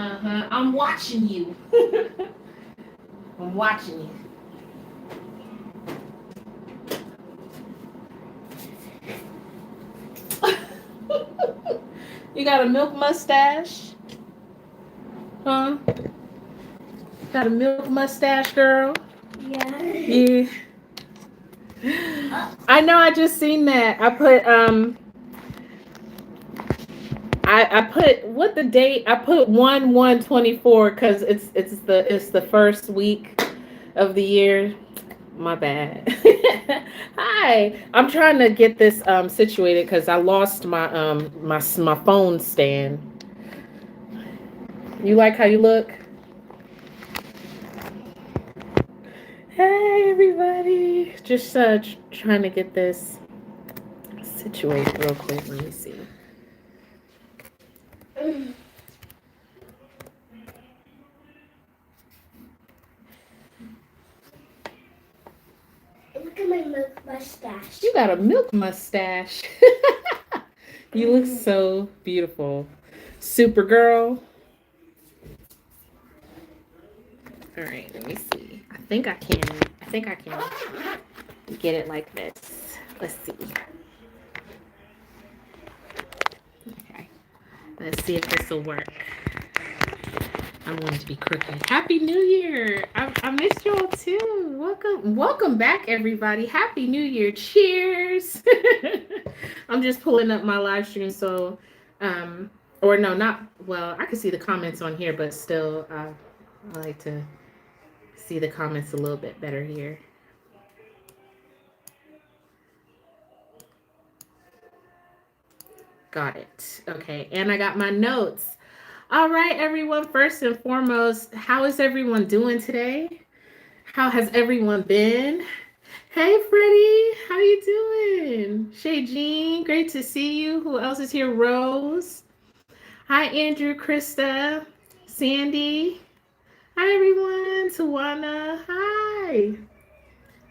Uh-huh. I'm watching you. I'm watching you. You got a milk mustache? Huh? Got a milk mustache, girl? Yeah. Yeah. I know I just seen that. I put what the date? I put 1/1/24 because it's the first week of the year. My bad. Hi. I'm trying to get this situated because I lost my phone stand. You like how you look? Hey everybody. Just trying to get this situated real quick. Let me see. Look at my milk mustache. You got a milk mustache. You look so beautiful. Supergirl. All right, let me see. I think I can get it like this. Let's see. Okay. Let's see if this will work. I'm going to be crooked. Happy New Year. I missed y'all too. Welcome back, everybody. Happy New Year. Cheers. I'm just pulling up my live stream. So, or no, not, well, I can see the comments on here, but still, I like to see the comments a little bit better here. Got it. Okay. And I got my notes. All right, everyone. First and foremost, how is everyone doing today? How has everyone been? Hey, Freddie. How you doing? Shay Jean, great to see you. Who else is here? Rose. Hi, Andrew, Krista, Sandy. Hi, everyone. Tawana. Hi.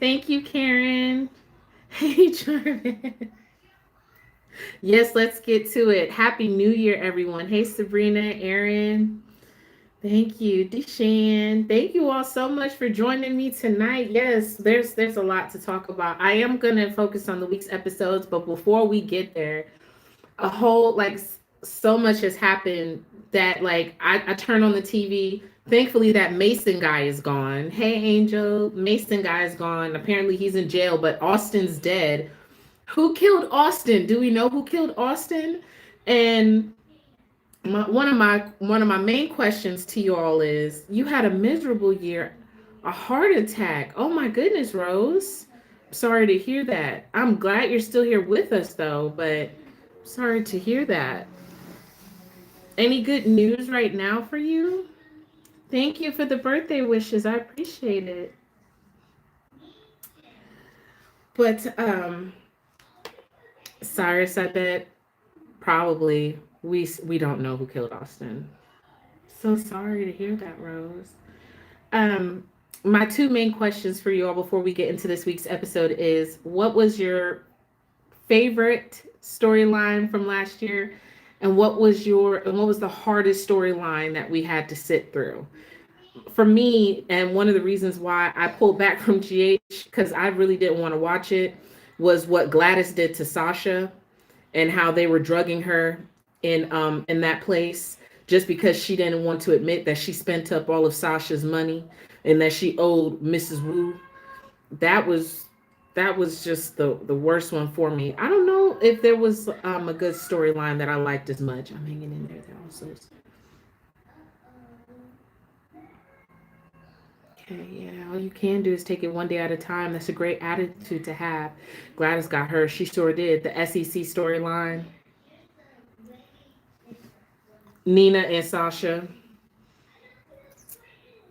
Thank you, Karen. Hey, Jordan. Yes, let's get to it. Happy New Year, everyone. Hey, Sabrina, Aaron. Thank you, Deshan. Thank you all so much for joining me tonight. Yes, there's a lot to talk about. I am gonna focus on the week's episodes, but before we get there, a whole so much has happened that I turn on the TV. Thankfully, that Mason guy is gone. Hey, Angel, Mason guy is gone. Apparently, he's in jail, but Austin's dead. Who killed Austin? Do we know who killed Austin? And one of my main questions to you all is: you had a miserable year, a heart attack. Oh my goodness, Rose. Sorry to hear that. I'm glad you're still here with us though, but sorry to hear that. Any good news right now for you? Thank you for the birthday wishes. I appreciate it. But Cyrus, I bet probably we don't know who killed Austin. So sorry to hear that, Rose. Um, my two main questions for you all before we get into this week's episode is: what was your favorite storyline from last year, and what was the hardest storyline that we had to sit through? For me, and one of the reasons why I pulled back from GH because I really didn't want to watch it was what Gladys did to Sasha and how they were drugging her in that place just because she didn't want to admit that she spent up all of Sasha's money and that she owed Mrs. Wu. That was just the worst one for me. I don't know if there was a good storyline that I liked as much. I'm hanging in there. They're also okay. Yeah, all you can do is take it one day at a time. That's a great attitude to have. Gladys got her. She sure did. The SEC storyline. Nina and Sasha.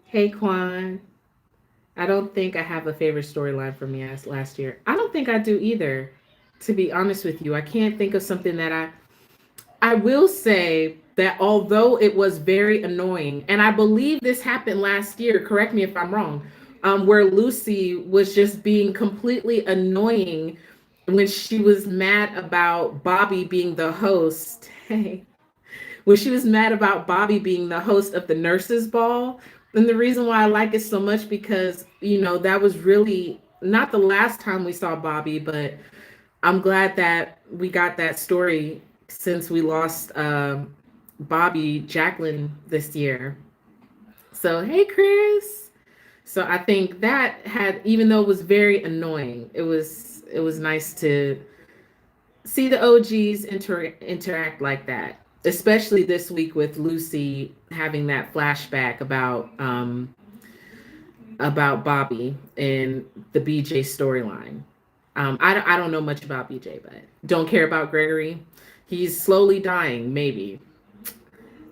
Hey, Quan. I don't think I have a favorite storyline for me as last year. I don't think I do either, to be honest with you. I can't think of something that I will say that although it was very annoying, and I believe this happened last year, correct me if I'm wrong, where Lucy was just being completely annoying when she was mad about Bobbie being the host. Hey, when she was mad about Bobbie being the host of the nurses ball. And the reason why I like it so much because, that was really not the last time we saw Bobbie, but I'm glad that we got that story since we lost Bobbie Jacqueline this year. So, hey, Chris. So I think that had, even though it was very annoying, it was nice to see the OGs interact like that, especially this week with Lucy having that flashback about Bobbie and the BJ storyline. I don't know much about BJ, but don't care about Gregory. He's slowly dying, maybe.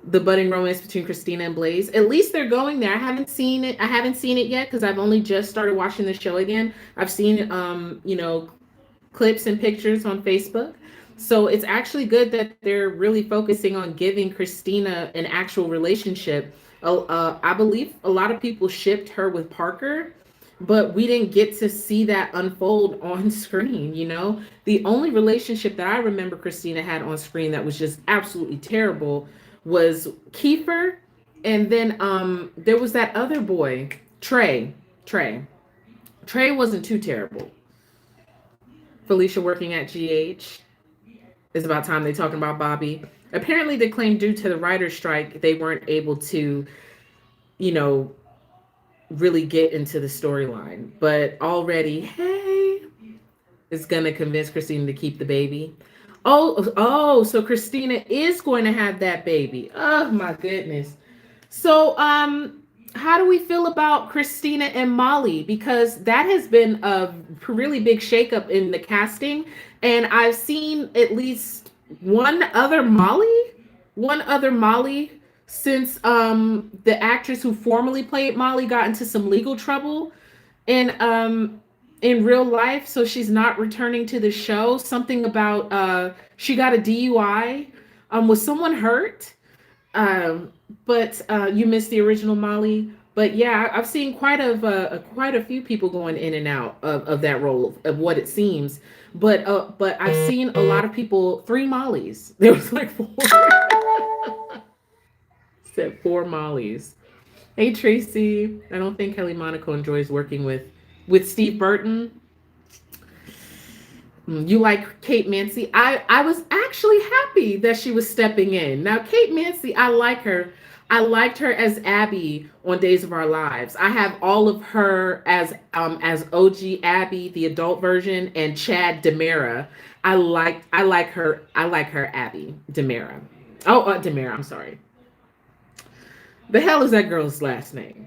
The budding romance between Christina and Blaze. At least they're going there. I haven't seen it. I haven't seen it yet because I've only just started watching the show again. I've seen clips and pictures on Facebook. So it's actually good that they're really focusing on giving Christina an actual relationship. I believe a lot of people shipped her with Parker, but we didn't get to see that unfold on screen. The only relationship that I remember Christina had on screen that was just absolutely terrible was Kiefer, and then there was that other boy, Trey. Trey wasn't too terrible. Felicia working at GH. It's about time they talking about Bobbie. Apparently, they claimed due to the writer's strike, they weren't able to, really get into the storyline. But already, hey, is gonna convince Christina to keep the baby. So Christina is going to have that baby. Oh my goodness. So, how do we feel about Christina and Molly? Because that has been a really big shakeup in the casting, and I've seen at least one other Molly since the actress who formerly played Molly got into some legal trouble in real life, so she's not returning to the show. Something about she got a DUI. Was someone hurt? But you missed the original Molly. But yeah, I've seen quite a few people going in and out of that role of what it seems. But I've seen a lot of people, 3 Mollys. There was like 4. Said 4 Mollys. Hey Tracy, I don't think Kelly Monaco enjoys working with Steve Burton. You like Kate Mansi? I was actually happy that she was stepping in. Now, Kate Mansi, I like her. I liked her as Abby on Days of Our Lives. I have all of her as OG Abby, the adult version, and Chad Demera. I like her. I like her Abby Demera. Oh, Demera. I'm sorry. The hell is that girl's last name?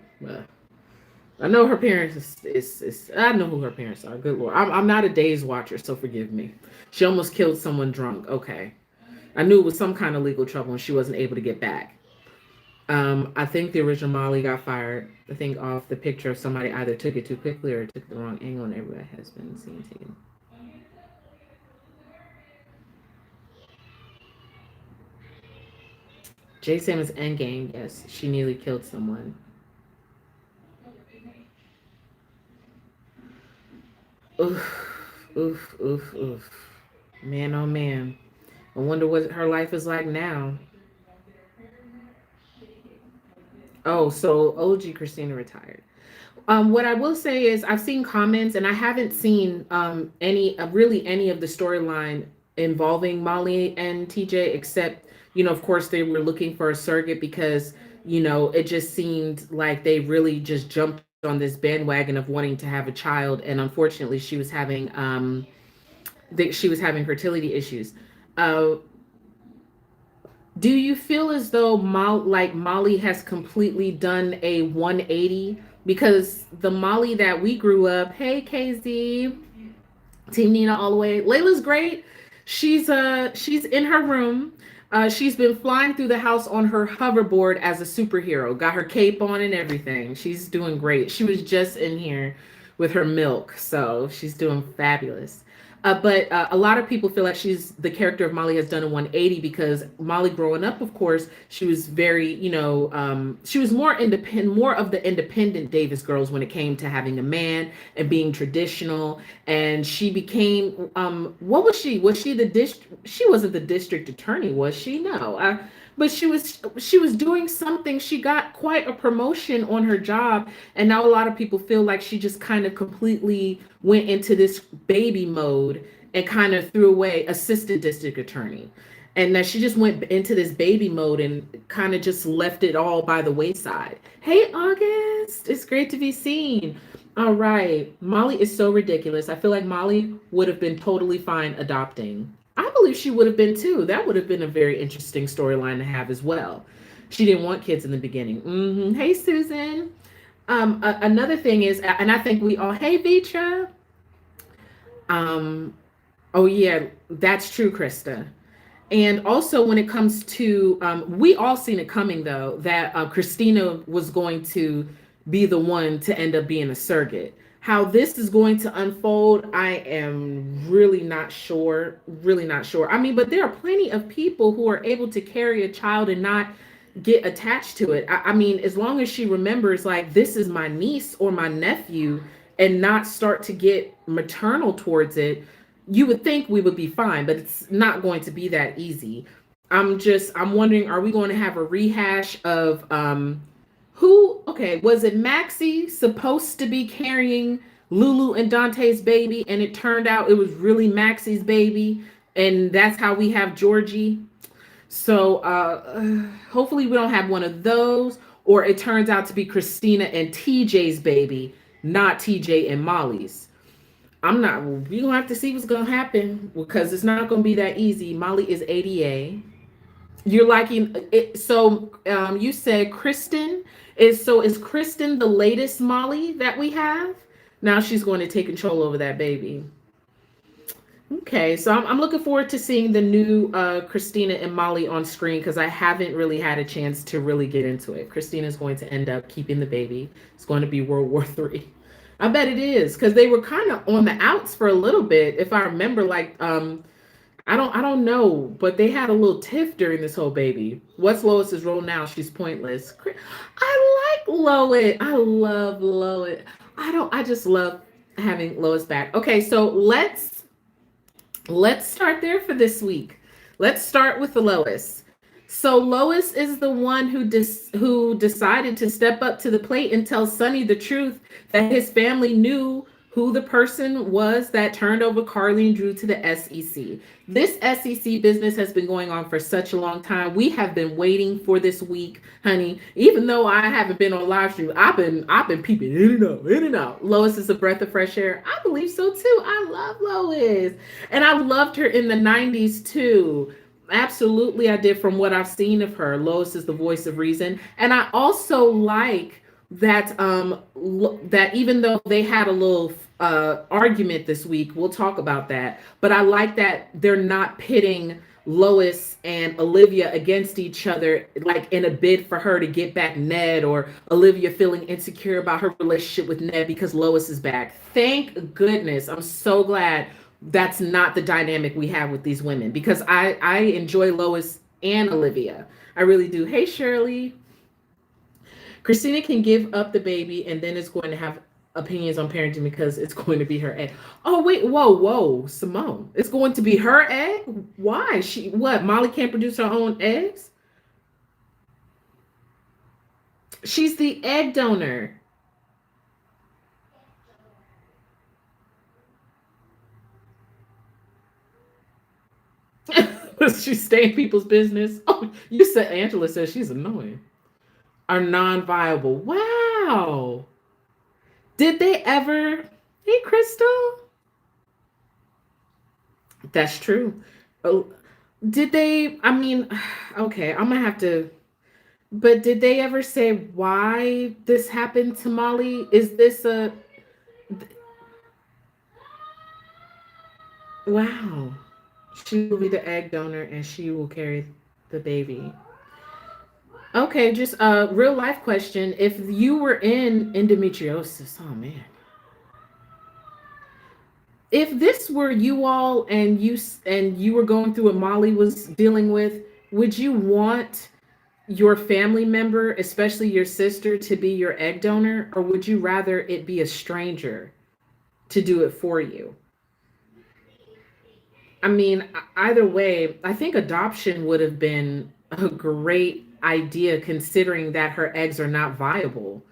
I know her parents is I know who her parents are. Good Lord. I'm not a Days watcher, so forgive me. She almost killed someone drunk. Okay. I knew it was some kind of legal trouble and she wasn't able to get back. I think the original Molly got fired. I think off the picture of somebody either took it too quickly or took the wrong angle, and everybody has been seen taken. Jay Simmons Endgame, yes, she nearly killed someone. Oof, oof, oof, oof. Man, oh man. I wonder what her life is like now. Oh, so OG Christina retired. What I will say is I've seen comments and I haven't seen any of the storyline involving Molly and TJ, except, of course they were looking for a surrogate because, it just seemed like they really just jumped on this bandwagon of wanting to have a child. And unfortunately she was having fertility issues. Uh, Do you feel as though Molly has completely done a 180? Because the Molly that we grew up, hey KZ, Team Nina all the way. Layla's great. She's in her room. She's been flying through the house on her hoverboard as a superhero. Got her cape on and everything. She's doing great. She was just in here with her milk, so she's doing fabulous. But a lot of people feel like the character of Molly has done a 180 because Molly growing up, of course, she was very, she was more independent, more of the independent Davis girls when it came to having a man and being traditional. And she became, what was she? Was she she wasn't the district attorney, was she? No. but she was doing something. She got quite a promotion on her job, and now a lot of people feel like she just kind of completely went into this baby mode and kind of threw away assistant district attorney, and that she just went into this baby mode and kind of just left it all by the wayside. Hey, August, it's great to be seen. All right, Molly is so ridiculous. I feel like Molly would have been totally fine adopting. I believe she would have been too. That would have been a very interesting storyline to have as well. She didn't want kids in the beginning. Hey, Susan. Another thing is, and I think we all, hey, Vitra. Um, oh yeah, that's true, Krista. And also, when it comes to, we all seen it coming though, that Christina was going to be the one to end up being a surrogate. How this is going to unfold, I am really not sure. Really not sure. I mean, but there are plenty of people who are able to carry a child and not get attached to it. I mean, as long as she remembers, like, this is my niece or my nephew, and not start to get maternal towards it, you would think we would be fine, but it's not going to be that easy. I'm wondering, are we going to have a rehash of who, okay, was it Maxie supposed to be carrying Lulu and Dante's baby, and it turned out it was really Maxie's baby, and that's how we have Georgie. So hopefully we don't have one of those, or it turns out to be Christina and TJ's baby, not TJ and Molly's. I'm not. We're gonna have to see what's gonna happen because it's not gonna be that easy. Molly is ADA. You're liking it. So you said Kristen is. So is Kristen the latest Molly that we have? Now she's going to take control over that baby. Okay, so I'm looking forward to seeing the new Christina and Molly on screen because I haven't really had a chance to really get into it. Christina's going to end up keeping the baby. It's going to be World War III. I bet it is because they were kind of on the outs for a little bit. If I remember, like I don't know, but they had a little tiff during this whole baby. What's Lois's role now? She's pointless. I like Lois. I love Lois. I just love having Lois back. Okay, so let's start there for this week. Let's start with the Lois. So Lois is the one who decided to step up to the plate and tell Sonny the truth that his family knew who the person was that turned over Carly and Drew to the SEC. This SEC business has been going on for such a long time. We have been waiting for this week, honey. Even though I haven't been on live stream, I've been peeping in and out, in and out. Lois is a breath of fresh air. I believe so too. I love Lois, and I loved her in the '90s too. Absolutely, I did. From what I've seen of her, Lois is the voice of reason, and I also like that that even though they had a little argument this week, we'll talk about that, but I like that they're not pitting Lois and Olivia against each other, like in a bid for her to get back Ned, or Olivia feeling insecure about her relationship with Ned because Lois is back. Thank goodness. I'm so glad that's not the dynamic we have with these women, because I enjoy Lois and Olivia. I really do. Hey, Shirley. Christina can give up the baby and then it's going to have opinions on parenting because it's going to be her egg. Oh, wait, whoa, Simone. It's going to be her egg? Why? What? Molly can't produce her own eggs? She's the egg donor. She's staying people's business. Oh, you said Angela says she's annoying. Are non-viable. Wow. Did they ever? Hey, Crystal. That's true. Oh, did they? I mean, okay, I'm gonna have to. But did they ever say why this happened to Molly? Is this a? Wow. She will be the egg donor and she will carry the baby. Okay, just a real life question. If you were in endometriosis, oh man. If this were you all and you were going through what Molly was dealing with, would you want your family member, especially your sister, to be your egg donor, or would you rather it be a stranger to do it for you? I mean, either way, I think adoption would have been a great idea considering that her eggs are not viable.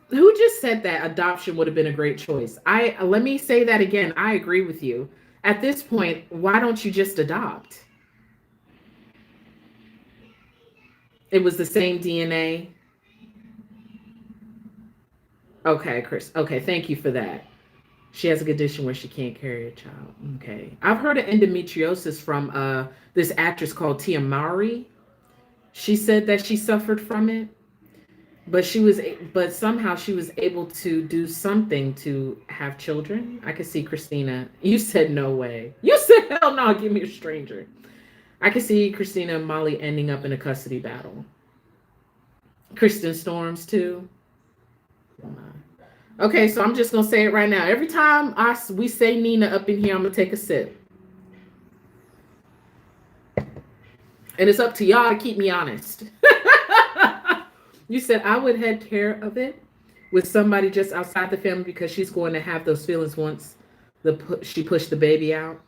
Who just said that adoption would have been a great choice? I Let me say that again. I agree with you. At this point, why don't you just adopt? It was the same DNA. Okay, Chris. Okay, thank you for that. She has a condition where she can't carry a child. Okay. I've heard of endometriosis from this actress called Tia Mowry. She said that she suffered from it, but somehow she was able to do something to have children. I could see Christina. You said no way. You said hell no, give me a stranger. I could see Christina and Molly ending up in a custody battle. Kristen Storms too. Okay, so I'm just gonna say it right now. Every time we say Nina up in here, I'm gonna take a sip, and it's up to y'all to keep me honest. You said I would head care of it with somebody just outside the family because she's going to have those feelings once she pushed the baby out.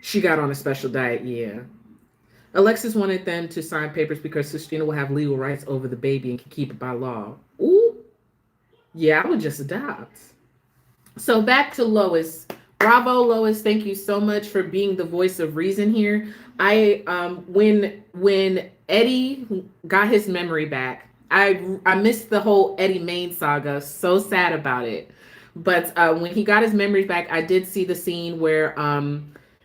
She got on a special diet, yeah. Alexis wanted them to sign papers because Christina will have legal rights over the baby and can keep it by law. Ooh, yeah, I would just adopt. So back to Lois. Bravo, Lois. Thank you so much for being the voice of reason here. When Eddie got his memory back, I missed the whole Eddie Main saga. So sad about it. But when he got his memories back, I did see the scene where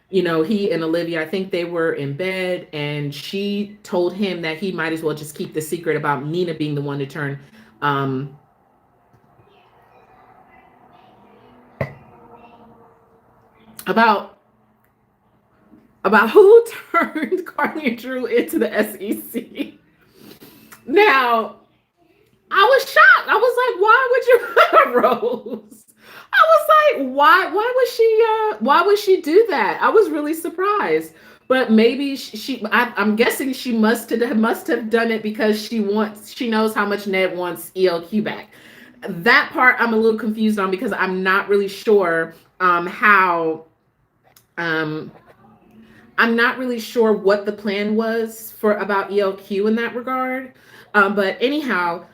he and Olivia, I think they were in bed, and she told him that he might as well just keep the secret about Nina being the one to turn about who turned Carly and Drew into the SEC. Now, I was shocked. I was like, why would you Rose? I was like, why would she do that? I was really surprised. But maybe I'm guessing she must have done it because she knows how much Ned wants ELQ back. That part I'm a little confused on because I'm not really sure how I'm not really sure what the plan was for about ELQ in that regard. But anyhow,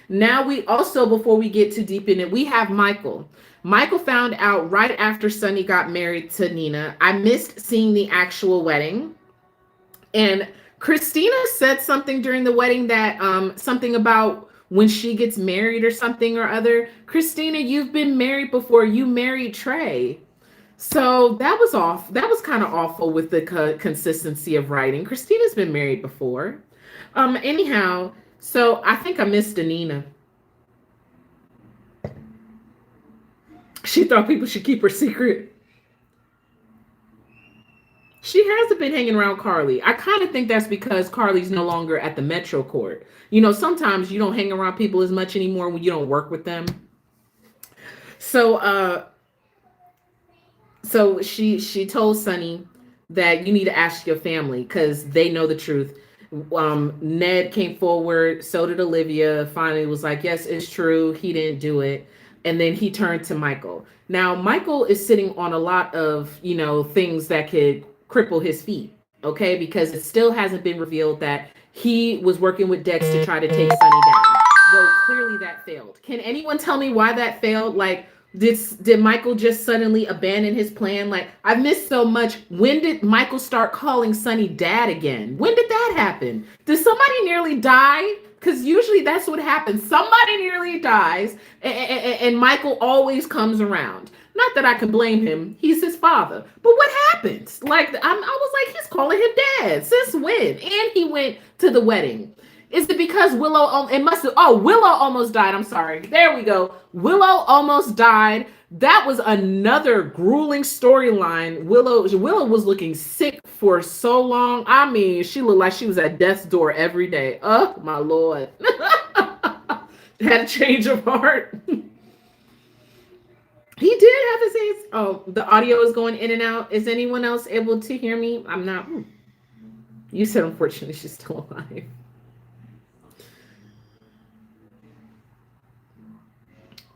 now we also, before we get too deep in it, we have Michael. Michael found out right after Sonny got married to Nina. I missed seeing the actual wedding. And Christina said something during the wedding that something about when she gets married or something or other. Christina, you've been married before. You married Trey. So that was off. That was kind of awful with the consistency of writing. Christina's been married before. Anyhow, so I think I missed Nina. She thought people should keep her secret. She hasn't been hanging around Carly. I kind of think that's because Carly's no longer at the Metro Court. Sometimes you don't hang around people as much anymore when you don't work with them. So she told Sonny that you need to ask your family because they know the truth. Ned came forward, so did Olivia. Finally was like, yes, it's true. He didn't do it. And then he turned to Michael. Now, Michael is sitting on a lot of, things that could cripple his feet, okay? Because it still hasn't been revealed that he was working with Dex to try to take Sonny down. Though clearly that failed. Can anyone tell me why that failed? Like, did Michael just suddenly abandon his plan? Like, I've missed so much. When did Michael start calling Sonny dad again? When did that happen? Did somebody nearly die? Because usually that's what happens. Somebody nearly dies, and Michael always comes around. Not that I can blame him. He's his father. But what happened? Like, I was like, he's calling him dad. Since when? And he went to the wedding. Is it because Willow? Willow almost died. I'm sorry. There we go. Willow almost died. That was another grueling storyline. Willow was looking sick for so long. I mean, she looked like she was at death's door every day. Oh my Lord. Had a change of heart. He did have his hands. Oh, the audio is going in and out. Is anyone else able to hear me? I'm not. You said unfortunately she's still alive.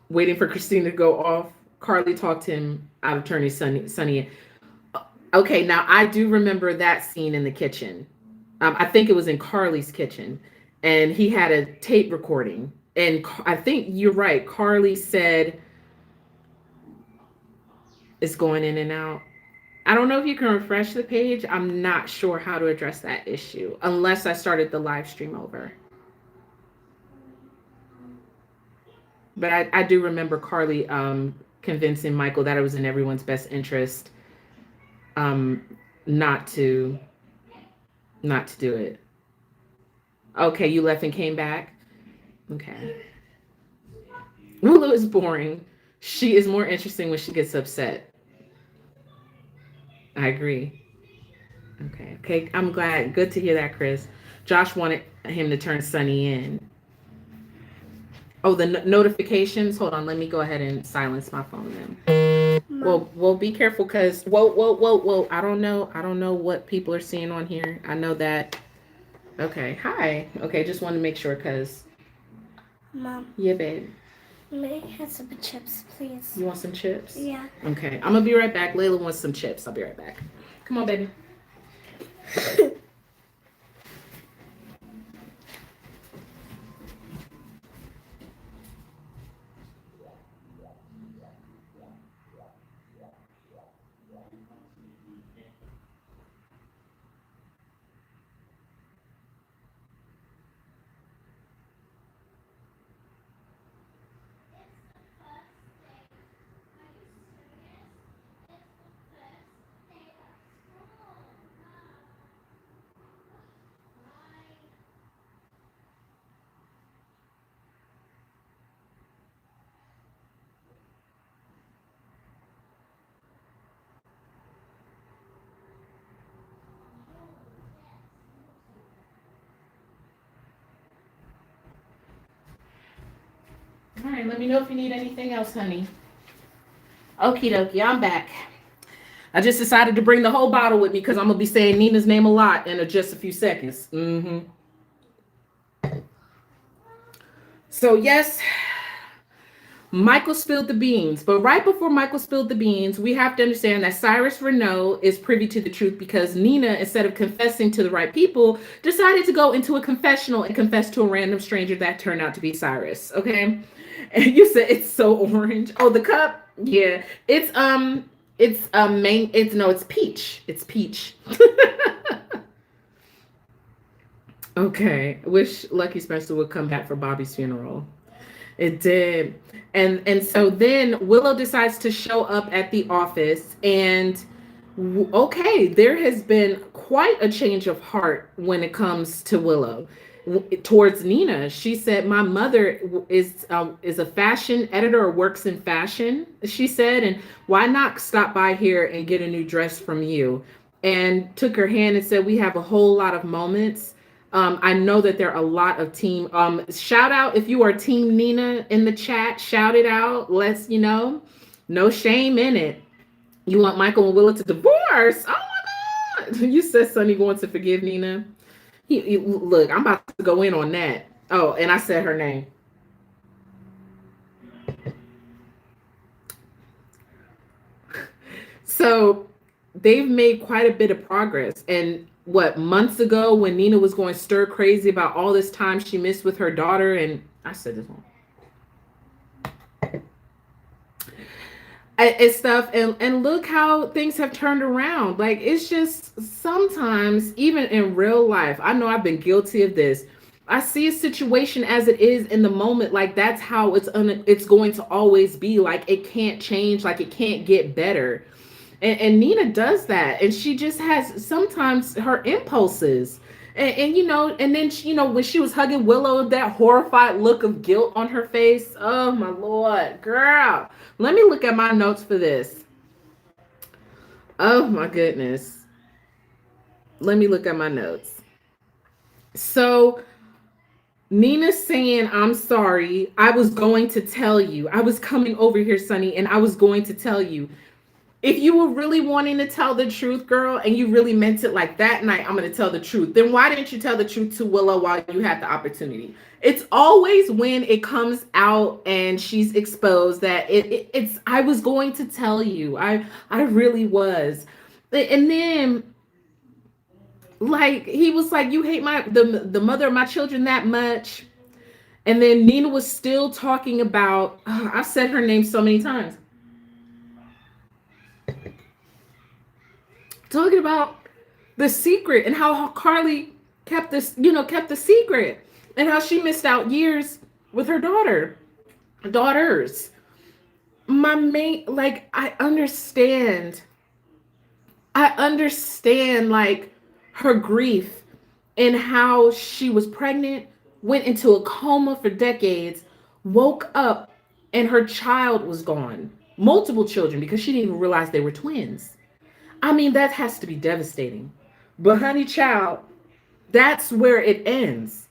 Waiting for Christina to go off. Carly talked him out of turning Sonny. Okay, now I do remember that scene in the kitchen. I think it was in Carly's kitchen, and he had a tape recording. And I think you're right. Carly said it's going in and out. I don't know if you can refresh the page. I'm not sure how to address that issue unless I started the live stream over. But I do remember Carly convincing Michael that it was in everyone's best interest um, not to do it. Okay, you left and came back. Okay. Willow is boring. She is more interesting when she gets upset. I agree. Okay. Okay. I'm glad. Good to hear that, Chris. Josh wanted him to turn Sunny in. Oh, the notifications. Hold on. Let me go ahead and silence my phone then. Well, be careful because whoa. I don't know. I don't know what people are seeing on here. I know that. Okay. Hi. Okay. Just want to make sure because. Mom. Yeah, babe. May I have some chips, please? You want some chips? Yeah. Okay. I'm gonna be right back. Layla wants some chips. I'll be right back. Come on, baby. All right, let me know if you need anything else, honey. Okie dokie, I'm back. I just decided to bring the whole bottle with me because I'm gonna be saying Nina's name a lot in just a few seconds. So yes, Michael spilled the beans, but right before Michael spilled the beans, we have to understand that Cyrus Renault is privy to the truth because Nina, instead of confessing to the right people, decided to go into a confessional and confess to a random stranger that turned out to be Cyrus. Okay, and you said it's so orange. Oh, the cup, yeah, it's peach. It's peach. Okay, wish Lucky Spencer would come back for Bobbie's funeral. It did. And so then Willow decides to show up at the office and okay, there has been quite a change of heart when it comes to Willow towards Nina. She said, "My mother is a fashion editor or works in fashion." She said, "And why not stop by here and get a new dress from you?" And took her hand and said, "We have a whole lot of moments." I know that there are a lot of team. Shout out if you are Team Nina in the chat. Shout it out. Let's no shame in it. You want Michael and Willow to divorce? Oh my God! You said Sonny going to forgive Nina. Look, I'm about to go in on that. Oh, and I said her name. So they've made quite a bit of progress. And what, months ago when Nina was going stir crazy about all this time she missed with her daughter, and I said this one. And stuff, and look how things have turned around. Like, it's just sometimes, even in real life, I know I've been guilty of this. I see a situation as it is in the moment, like that's how it's going to always be. Like, it can't change, like it can't get better. And Nina does that, and she just has sometimes her impulses. And then when she was hugging Willow, that horrified look of guilt on her face. Oh my Lord, girl. Let me look at my notes for this. Oh my goodness. Let me look at my notes. So Nina's saying, "I'm sorry. I was going to tell you. I was coming over here, Sonny, and I was going to tell you." If you were really wanting to tell the truth, girl, and you really meant it like that night, I'm going to tell the truth. Then why didn't you tell the truth to Willow while you had the opportunity? It's always when it comes out and she's exposed that it's I was going to tell you. I really was. And then like he was like, you hate the mother of my children that much. And then Nina was still talking about, I've said her name so many times, talking about the secret and how Carly kept this, kept the secret, and how she missed out years with her daughters. My main, like, I understand like her grief and how she was pregnant, went into a coma for decades, woke up, and her child was gone. Multiple children, because she didn't even realize they were twins. I mean, that has to be devastating. But, honey, child, that's where it ends.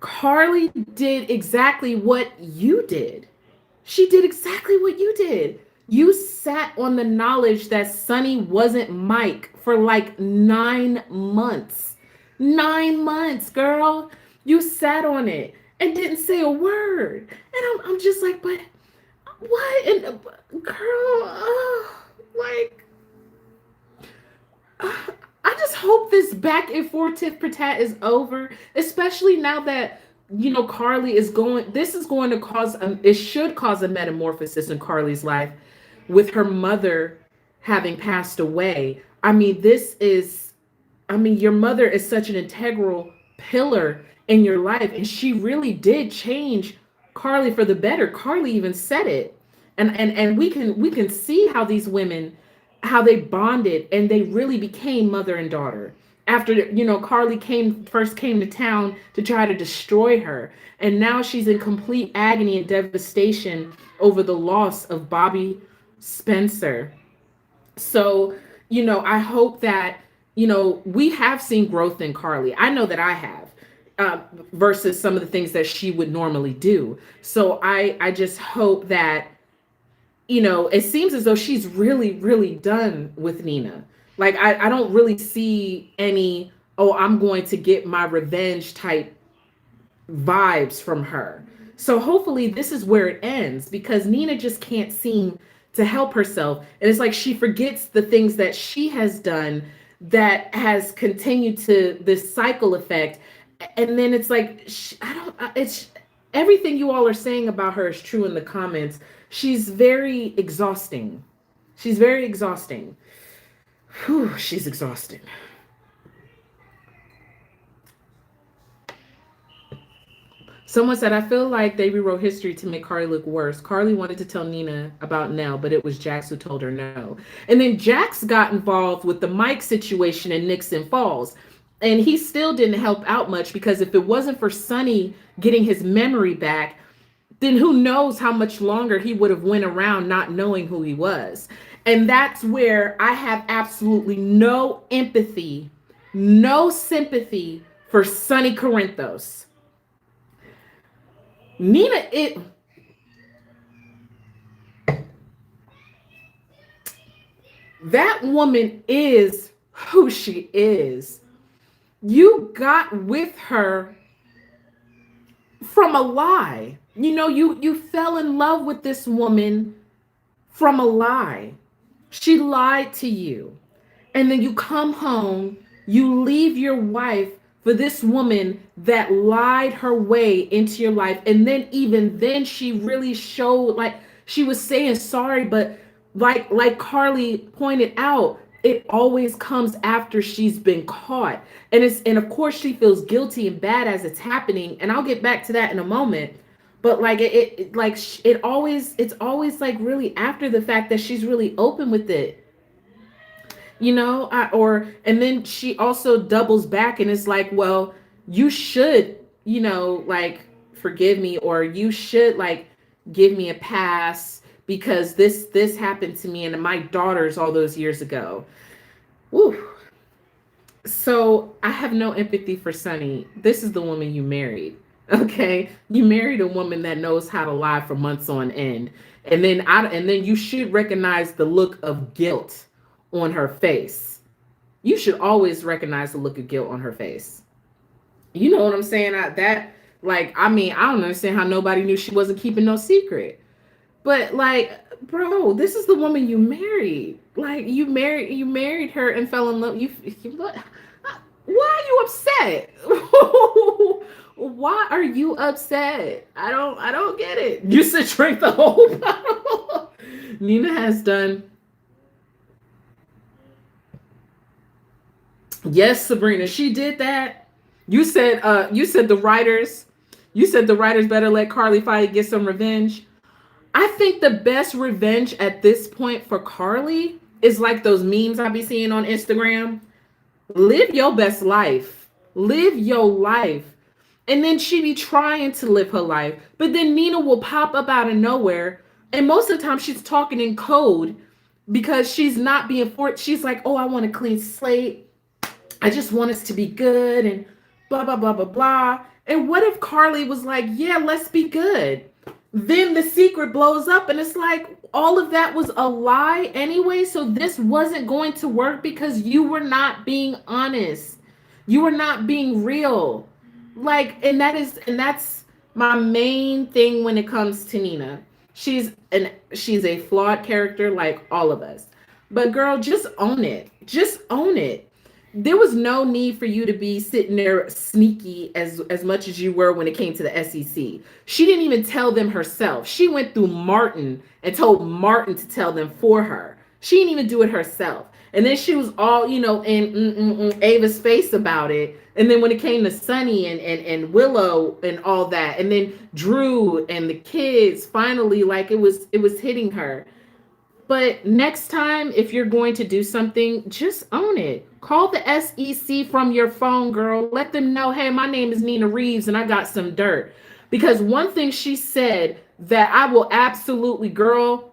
Carly did exactly what you did. She did exactly what you did. You sat on the knowledge that Sonny wasn't Mike for like 9 months. 9 months, girl. You sat on it and didn't say a word. And I'm just like, but what? And girl, like, I just hope this back and forth tit for tat is over, especially now that Carly is going. This is going to cause it should cause a metamorphosis in Carly's life, with her mother having passed away. I mean, your mother is such an integral pillar in your life, and she really did change Carly for the better. Carly even said it, and we can see how these women, how they bonded, and they really became mother and daughter after Carly came to town to try to destroy her, and now she's in complete agony and devastation over the loss of Bobbie Spencer. So, I hope that, we have seen growth in Carly. I know that I have, versus some of the things that she would normally do. So I just hope that, it seems as though she's really, really done with Nina. Like, I don't really see any, oh, I'm going to get my revenge type vibes from her. So hopefully this is where it ends, because Nina just can't seem to help herself. And it's like she forgets the things that she has done that has continued to this cycle effect. And then it's like, it's everything you all are saying about her is true in the comments. She's very exhausting. She's very exhausting. Whew, she's exhausting. Someone said, I feel like they rewrote history to make Carly look worse. Carly wanted to tell Nina about Nell, but it was Jax who told her no. And then Jax got involved with the Mike situation in Nixon Falls. And he still didn't help out much, because if it wasn't for Sonny getting his memory back, then who knows how much longer he would have went around not knowing who he was. And that's where I have absolutely no empathy, no sympathy for Sonny Corinthos. Nina, that woman is who she is. You got with her from a lie. You fell in love with this woman from a lie. She lied to you. And then you come home, you leave your wife for this woman that lied her way into your life. And then even then she really showed, like, she was saying sorry, but like Carly pointed out, it always comes after she's been caught. And of course she feels guilty and bad as it's happening. And I'll get back to that in a moment. But like it's always like really after the fact that she's really open with it. And then she also doubles back and is like, well, you should, like, forgive me, or you should, like, give me a pass, because this happened to me and my daughters all those years ago. Woo. So I have no empathy for Sonny. This is the woman you married. Okay, you married a woman that knows how to lie for months on end, and then you should recognize the look of guilt on her face. You should always recognize the look of guilt on her face. You know what I'm saying? I don't understand how nobody knew she wasn't keeping no secret. But like, Bro, this is the woman you married. Like you married her and fell in love. Why are you upset? Why are you upset? I don't get it. You should drink the whole bottle. Nina has done. Yes, Sabrina, she did that. You said the writers better let Carly fight, get some revenge. I think the best revenge at this point for Carly is like those memes I be seeing on Instagram. Live your best life. Live your life. And then she be trying to live her life. But then Nina will pop up out of nowhere. And most of the time she's talking in code because she's not being forced. She's like, oh, I want a clean slate. I just want us to be good and blah, blah, blah, blah, blah. And what if Carly was like, yeah, let's be good? Then the secret blows up and it's like all of that was a lie anyway. So this wasn't going to work because you were not being honest. You were not being real. Like, and that's my main thing when it comes to Nina. She's a flawed character like all of us. But girl, just own it. Just own it. There was no need for you to be sitting there sneaky as much as you were when it came to the SEC. She didn't even tell them herself. She went through Martin and told Martin to tell them for her. She didn't even do it herself. And then she was all, in Ava's face about it. And then when it came to Sunny and Willow and all that, and then Drew and the kids, finally, like it was hitting her. But next time, if you're going to do something, just own it. Call the SEC from your phone, girl. Let them know, hey, my name is Nina Reeves and I got some dirt. Because one thing she said that I will absolutely, girl,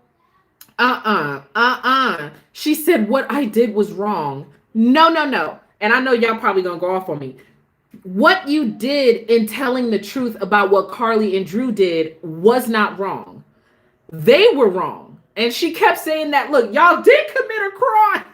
She said what I did was wrong. No, no, no. And I know y'all probably gonna go off on me. What you did in telling the truth about what Carly and Drew did was not wrong. They were wrong. And she kept saying that, look, y'all did commit a crime.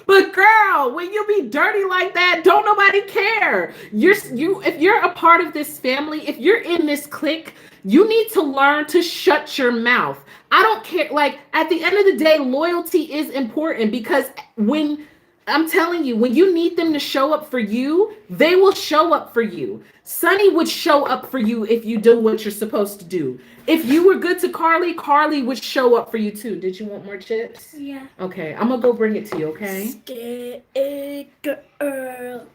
But girl, when you be dirty like that, don't nobody care. If you're a part of this family, if you're in this clique, you need to learn to shut your mouth. I don't care. Like at the end of the day, loyalty is important because when I'm telling you, when you need them to show up for you, they will show up for you. Sunny would show up for you if you do what you're supposed to do. If you were good to Carly, Carly would show up for you too. Did you want more chips? Yeah. Okay, I'm gonna go bring it to you, okay? Scared girl.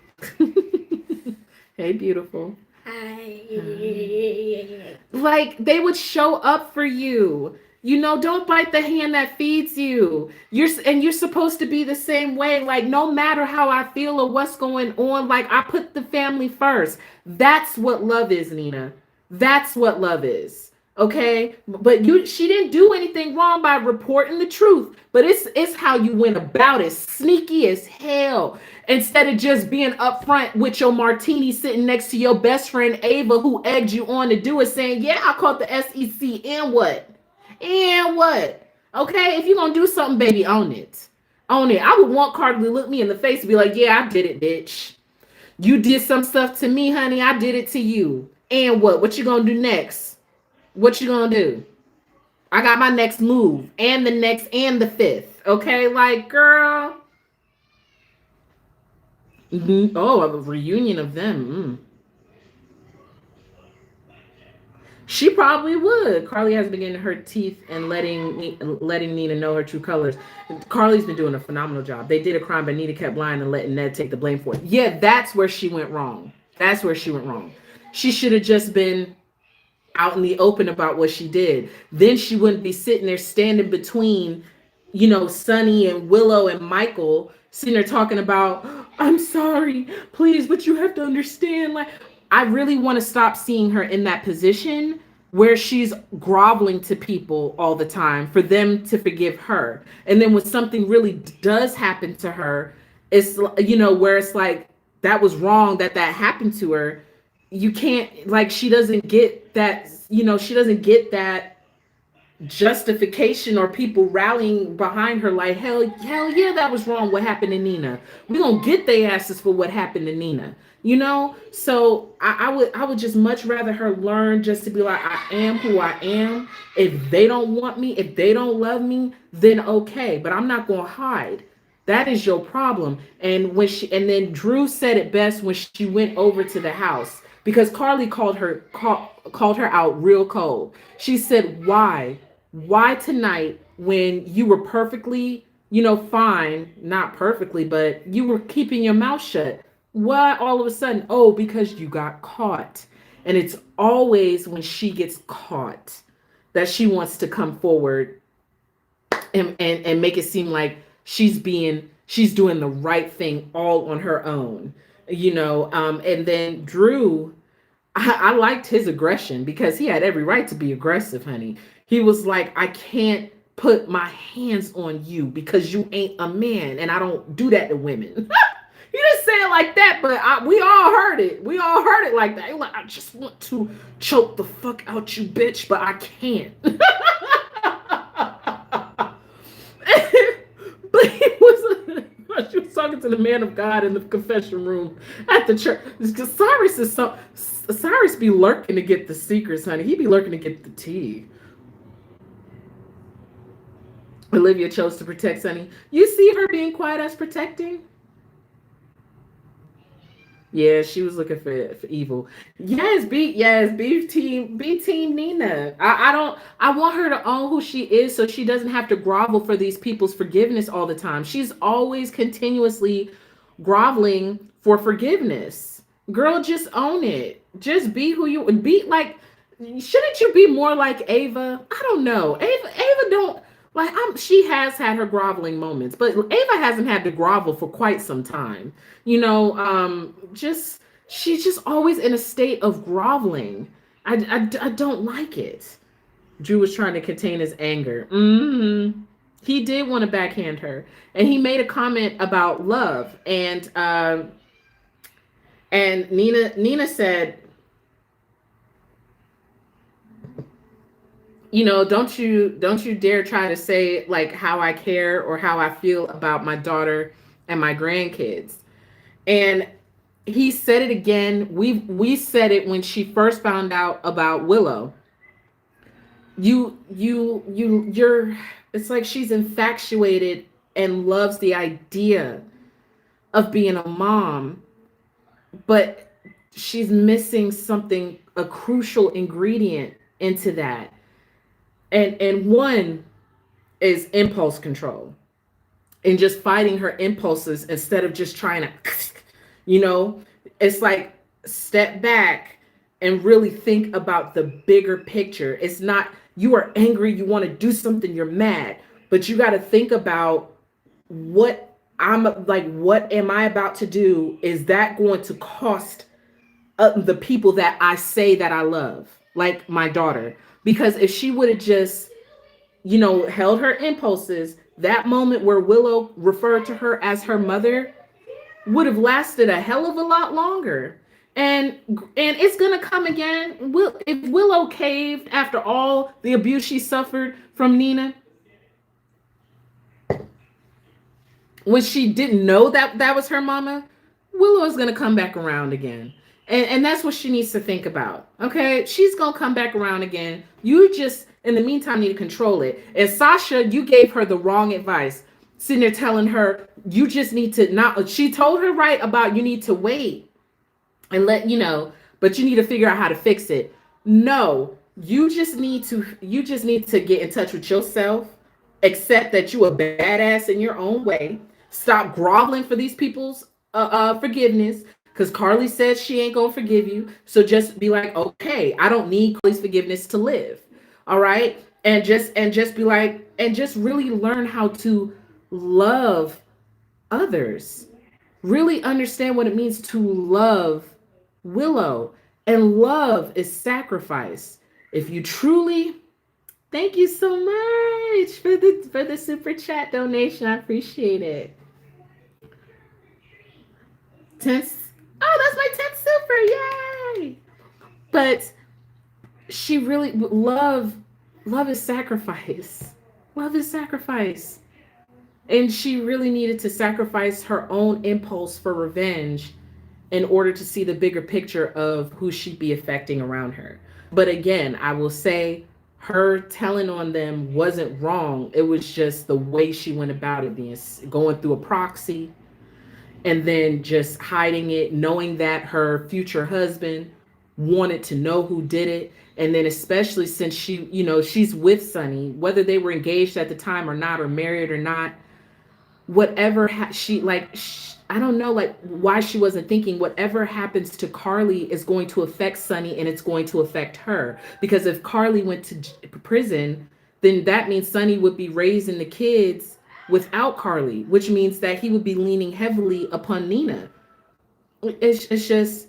Hey, beautiful. Hi. Like they would show up for you. You know, don't bite the hand that feeds you. You're supposed to be the same way. Like no matter how I feel or what's going on, like I put the family first. That's what love is, Nina. That's what love is. Okay? But she didn't do anything wrong by reporting the truth. But it's how you went about it. Sneaky as hell. Instead of just being upfront with your martini sitting next to your best friend Ava who egged you on to do it, saying, yeah, I caught the SEC and what? And what? Okay, if you're gonna do something, baby, own it. Own it. I would want Carly to look me in the face and be like, yeah, I did it, bitch. You did some stuff to me, honey. I did it to you. And what? What you gonna do next? What you gonna do? I got my next move. And the next and the fifth. Okay, like, girl. Oh, a reunion of them. She probably would. Carly has been getting her teeth and letting Nina know her true colors. Carly's been doing a phenomenal job. They did a crime, but Nina kept lying and letting Ned take the blame for it. Yeah, that's where she went wrong. That's where she went wrong. She should have just been out in the open about what she did. Then she wouldn't be sitting there standing between, Sunny and Willow and Michael, sitting there talking about, I'm sorry, please, but you have to understand, like, I really want to stop seeing her in that position where she's groveling to people all the time for them to forgive her. And then when something really does happen to her, it's, where it's like, that was wrong that happened to her. You can't, like, she doesn't get that, she doesn't get justification or people rallying behind her like hell yeah, that was wrong what happened to Nina. We gonna get their asses for what happened to Nina. So I would just much rather her learn just to be like, I am who I am. If they don't want me, if they don't love me, then okay, but I'm not gonna hide. That is your problem. And then Drew said it best when she went over to the house, because Carly called her out real cold. She said, why tonight, when you were perfectly, fine, not perfectly, but you were keeping your mouth shut? Why all of a sudden? Oh, because you got caught. And it's always when she gets caught that she wants to come forward and make it seem like she's doing the right thing all on her own. And then Drew, I liked his aggression because he had every right to be aggressive, honey. He was like, I can't put my hands on you because you ain't a man, and I don't do that to women. He didn't say it like that, but we all heard it. We all heard it like that. He was like, I just want to choke the fuck out you, bitch, but I can't. But she was talking to the man of God in the confession room at the church. Because Cyrus be lurking to get the secrets, honey. He be lurking to get the tea. Olivia chose to protect Sonny. You see her being quiet as protecting? Yeah, she was looking for evil. Yes, B team Nina. I want her to own who she is so she doesn't have to grovel for these people's forgiveness all the time. She's always continuously groveling for forgiveness. Girl, just own it. Just be who you be. Like, shouldn't you be more like Ava? I don't know. Ava don't like she has had her groveling moments, but Ava hasn't had to grovel for quite some time. Just she's just always in a state of groveling. I don't like it. Drew was trying to contain his anger. He did want to backhand her, and he made a comment about love, and Nina said, don't you dare try to say like how I care or how I feel about my daughter and my grandkids. And he said it again. We said it when she first found out about Willow. You're it's like she's infatuated and loves the idea of being a mom, but she's missing something, a crucial ingredient into that. And one is impulse control, and just fighting her impulses instead of just trying to, you know, it's like step back and really think about the bigger picture. It's not you are angry, you want to do something, you're mad, but you got to think about what am I about to do? Is that going to cost the people that I say that I love, like my daughter? Because if she would have just, held her impulses, that moment where Willow referred to her as her mother would have lasted a hell of a lot longer. And it's gonna come again. If Willow caved after all the abuse she suffered from Nina, when she didn't know that that was her mama, Willow is gonna come back around again. And that's what she needs to think about. Okay, she's gonna come back around again. You just, in the meantime, need to control it. And Sasha, you gave her the wrong advice, sitting there telling her you just need to not. She told her right about you need to wait and but you need to figure out how to fix it. No, you just need to get in touch with yourself, accept that you a badass in your own way. Stop groveling for these people's forgiveness, because Carly says she ain't gonna forgive you. So just be like, okay, I don't need Carly's forgiveness to live. All right. And just be like, and just really learn how to love others. Really understand what it means to love Willow. And love is sacrifice. If you truly, thank you so much for the super chat donation. I appreciate it. 10, oh, that's my 10th super. Yay. But she really love love is sacrifice. Love is sacrifice. And she really needed to sacrifice her own impulse for revenge in order to see the bigger picture of who she'd be affecting around her. But again, I will say her telling on them wasn't wrong. It was just the way she went about it, being going through a proxy and then just hiding it, knowing that her future husband wanted to know who did it. And then especially since she, she's with Sonny, whether they were engaged at the time or not, or married or not, whatever she like I don't know like why she wasn't thinking whatever happens to Carly is going to affect Sonny, and it's going to affect her, because if Carly went to prison, then that means Sonny would be raising the kids without Carly, which means that he would be leaning heavily upon Nina. It's just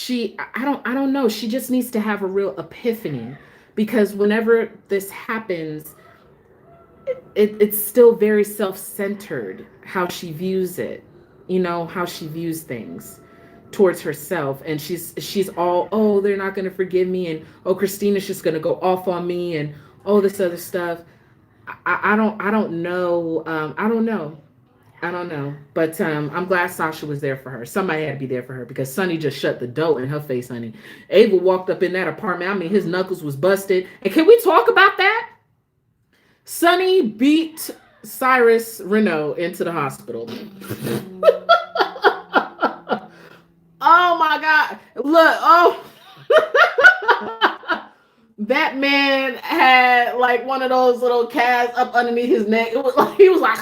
I don't know, she just needs to have a real epiphany, because whenever this happens, it's still very self-centered how she views it, how she views things towards herself. And she's all, oh, they're not going to forgive me, and oh, Christina's just going to go off on me, and all this other stuff. I don't know. But I'm glad Sasha was there for her. Somebody had to be there for her, because Sonny just shut the door in her face, honey. Abel walked up in that apartment. I mean, his knuckles was busted. And can we talk about that? Sonny beat Cyrus Renault into the hospital. Oh my God. Look, oh. That man had like one of those little casts up underneath his neck. It was like, he was like,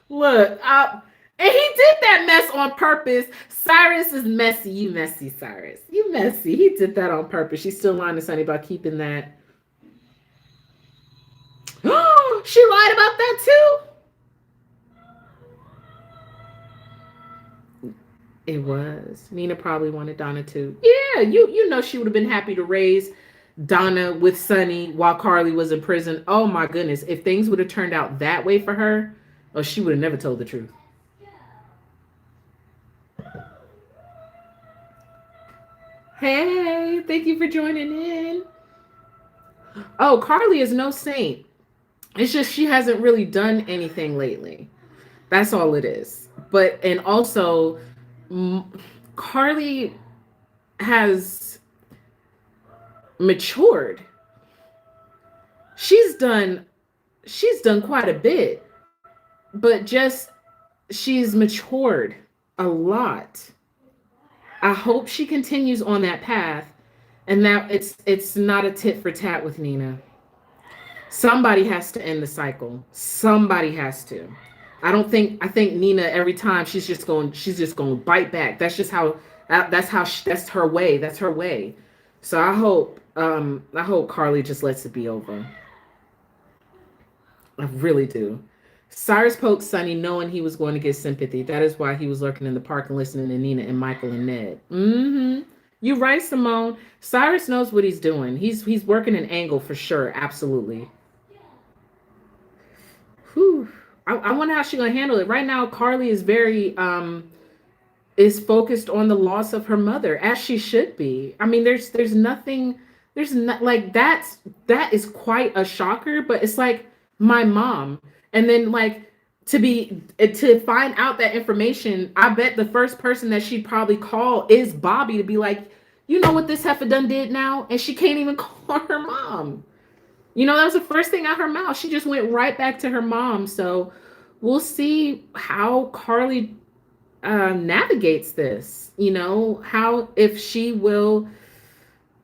look, and he did that mess on purpose. Cyrus is messy. You messy, Cyrus. You messy. He did that on purpose. She's still lying to Sonny about keeping that. She lied about that too. It was. Nina probably wanted Donna too. Yeah, you know she would have been happy to raise Donna with Sonny while Carly was in prison. Oh my goodness. If things would have turned out that way for her, oh, she would have never told the truth. Hey, thank you for joining in. Oh, Carly is no saint. It's just she hasn't really done anything lately. That's all it is. But, and also, Carly has matured. She's done quite a bit, but just she's matured a lot. I hope she continues on that path, and that it's not a tit for tat with Nina. Somebody has to end the cycle. Somebody has to. I think Nina, every time she's just going to bite back. That's just how that's her way. That's her way. So I hope Carly just lets it be over. I really do. Cyrus poked Sonny knowing he was going to get sympathy. That is why he was lurking in the park and listening to Nina and Michael and Ned. Mm-hmm. You're right, Simone. Cyrus knows what he's doing. He's working an angle for sure. Absolutely. Whew. I wonder how she's gonna handle it. Right now, Carly is very is focused on the loss of her mother, as she should be. I mean, there's nothing, there's not like that is quite a shocker, but it's like my mom. And then like to find out that information, I bet the first person that she'd probably call is Bobbie to be like, you know what this heifer done did now? And she can't even call her mom. That was the first thing out her mouth. She just went right back to her mom. So we'll see how Carly navigates this. How if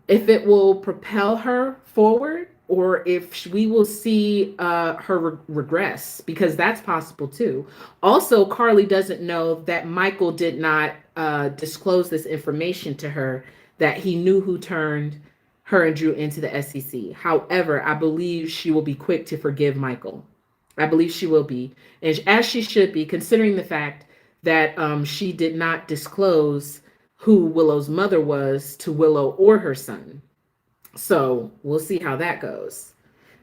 it will propel her forward, or if we will see her regress, because that's possible too. Also, Carly doesn't know that Michael did not disclose this information to her, that he knew who turned her and Drew into the SEC. However, I believe she will be quick to forgive Michael. I believe she will be, and as she should be, considering the fact that she did not disclose who Willow's mother was to Willow or her son. So we'll see how that goes.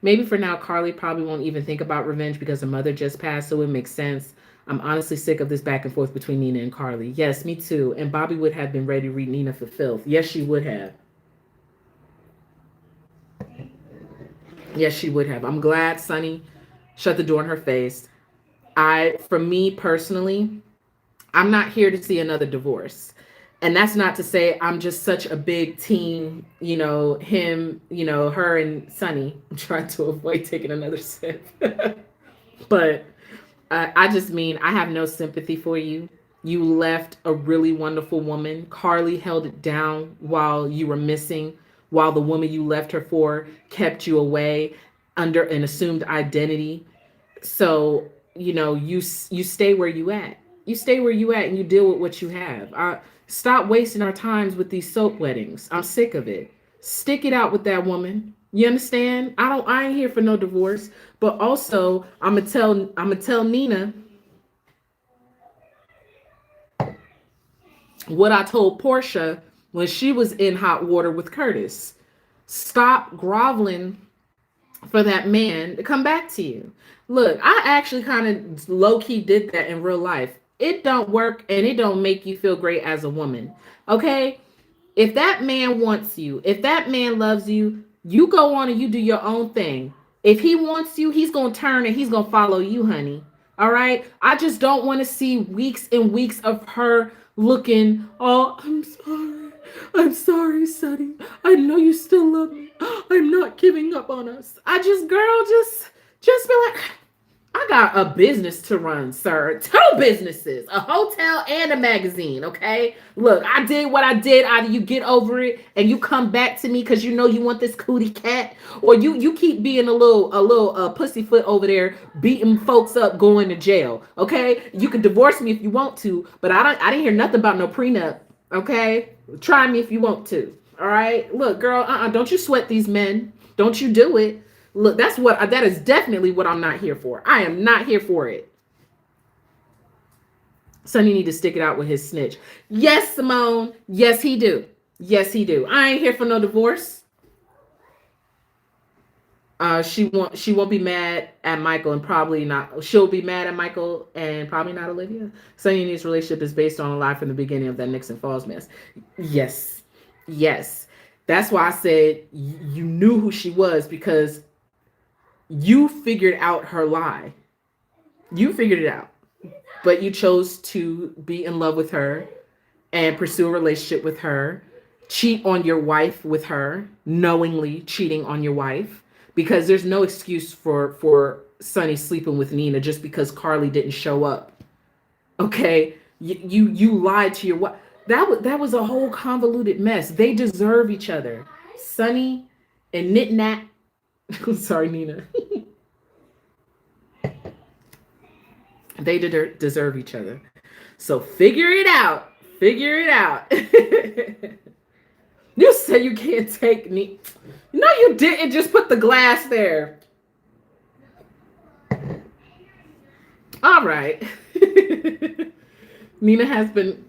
Maybe for now, Carly probably won't even think about revenge because her mother just passed, so it makes sense. I'm honestly sick of this back and forth between Nina and Carly. Yes, me too. And Bobbie would have been ready to read Nina for filth. Yes, she would have. Yes, she would have. I'm glad Sunny shut the door in her face. For me personally, I'm not here to see another divorce. And that's not to say I'm just such a big team, him, her and Sunny. I'm trying to avoid taking another sip. But I just mean I have no sympathy for you. You left a really wonderful woman. Carly held it down while you were missing, while the woman you left her for kept you away under an assumed identity. So you stay where you at. You stay where you at and you deal with what you have. Stop wasting our times with these soap weddings. I'm sick of it. Stick it out with that woman. You understand? I ain't here for no divorce. But also I'm gonna tell Nina what I told Portia when she was in hot water with Curtis. Stop groveling for that man to come back to you. Look, I actually kind of low key did that in real life. It don't work and it don't make you feel great as a woman. Okay? If that man wants you, if that man loves you, you go on and you do your own thing. If he wants you, he's going to turn and he's going to follow you, honey. All right? I just don't want to see weeks and weeks of her looking, oh, I'm sorry. I'm sorry, Sonny. I know you still love me. I'm not giving up on us. Girl, just be like, I got a business to run, sir. 2 businesses, a hotel and a magazine, okay? Look, I did what I did. Either you get over it and you come back to me because you know you want this cootie cat, or you keep being a little pussyfoot over there, beating folks up, going to jail, okay? You can divorce me if you want to, but I didn't hear nothing about no prenup, okay? Try me if you want to, all right? Look, girl, don't you sweat these men. Don't you do it. Look, that is definitely what I'm not here for. I am not here for it. Sonny need to stick it out with his snitch. Yes, Simone. Yes, he do. Yes, he do. I ain't here for no divorce. She won't be mad at Michael and probably not. She'll be mad at Michael and probably not Olivia. Sonny and his relationship is based on a lie from the beginning of that Nixon Falls mess. Yes. Yes. That's why I said you knew who she was, because you figured out her lie. You figured it out. But you chose to be in love with her and pursue a relationship with her, cheat on your wife with her, knowingly cheating on your wife, because there's no excuse for Sonny sleeping with Nina just because Carly didn't show up. Okay? You lied to your wife. That was a whole convoluted mess. They deserve each other. Sonny and Knit Nat. Sorry, Nina. They deserve each other. So figure it out. Figure it out. You say you can't take me. No, you didn't. Just put the glass there. All right. Nina has been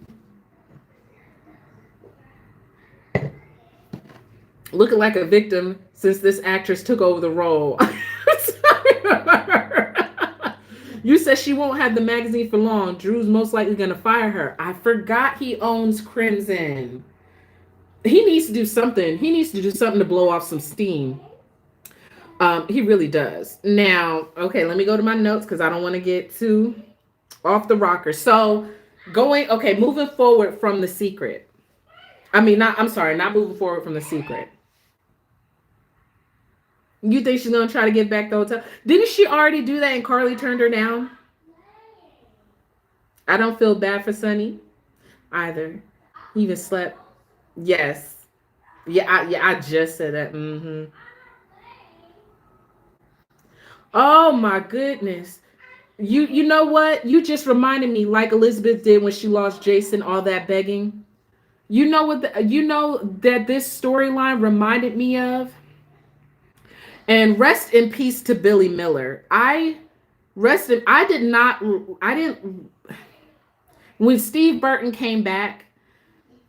looking like a victim since this actress took over the role. You said she won't have the magazine for long. Drew's most likely going to fire her. I forgot he owns Crimson. He needs to do something. He needs to do something to blow off some steam. He really does. Now, okay, let me go to my notes because I don't want to get too off the rocker. So moving forward from The Secret. Not moving forward from The Secret. You think she's going to try to get back the hotel? Didn't she already do that and Carly turned her down? I don't feel bad for Sonny either. He even slept. Yes. I just said that. Mm-hmm. Oh my goodness. You know what? You just reminded me, like Elizabeth did when she lost Jason, all that begging. You know what that this storyline reminded me of? And rest in peace to Billy Miller. When Steve Burton came back,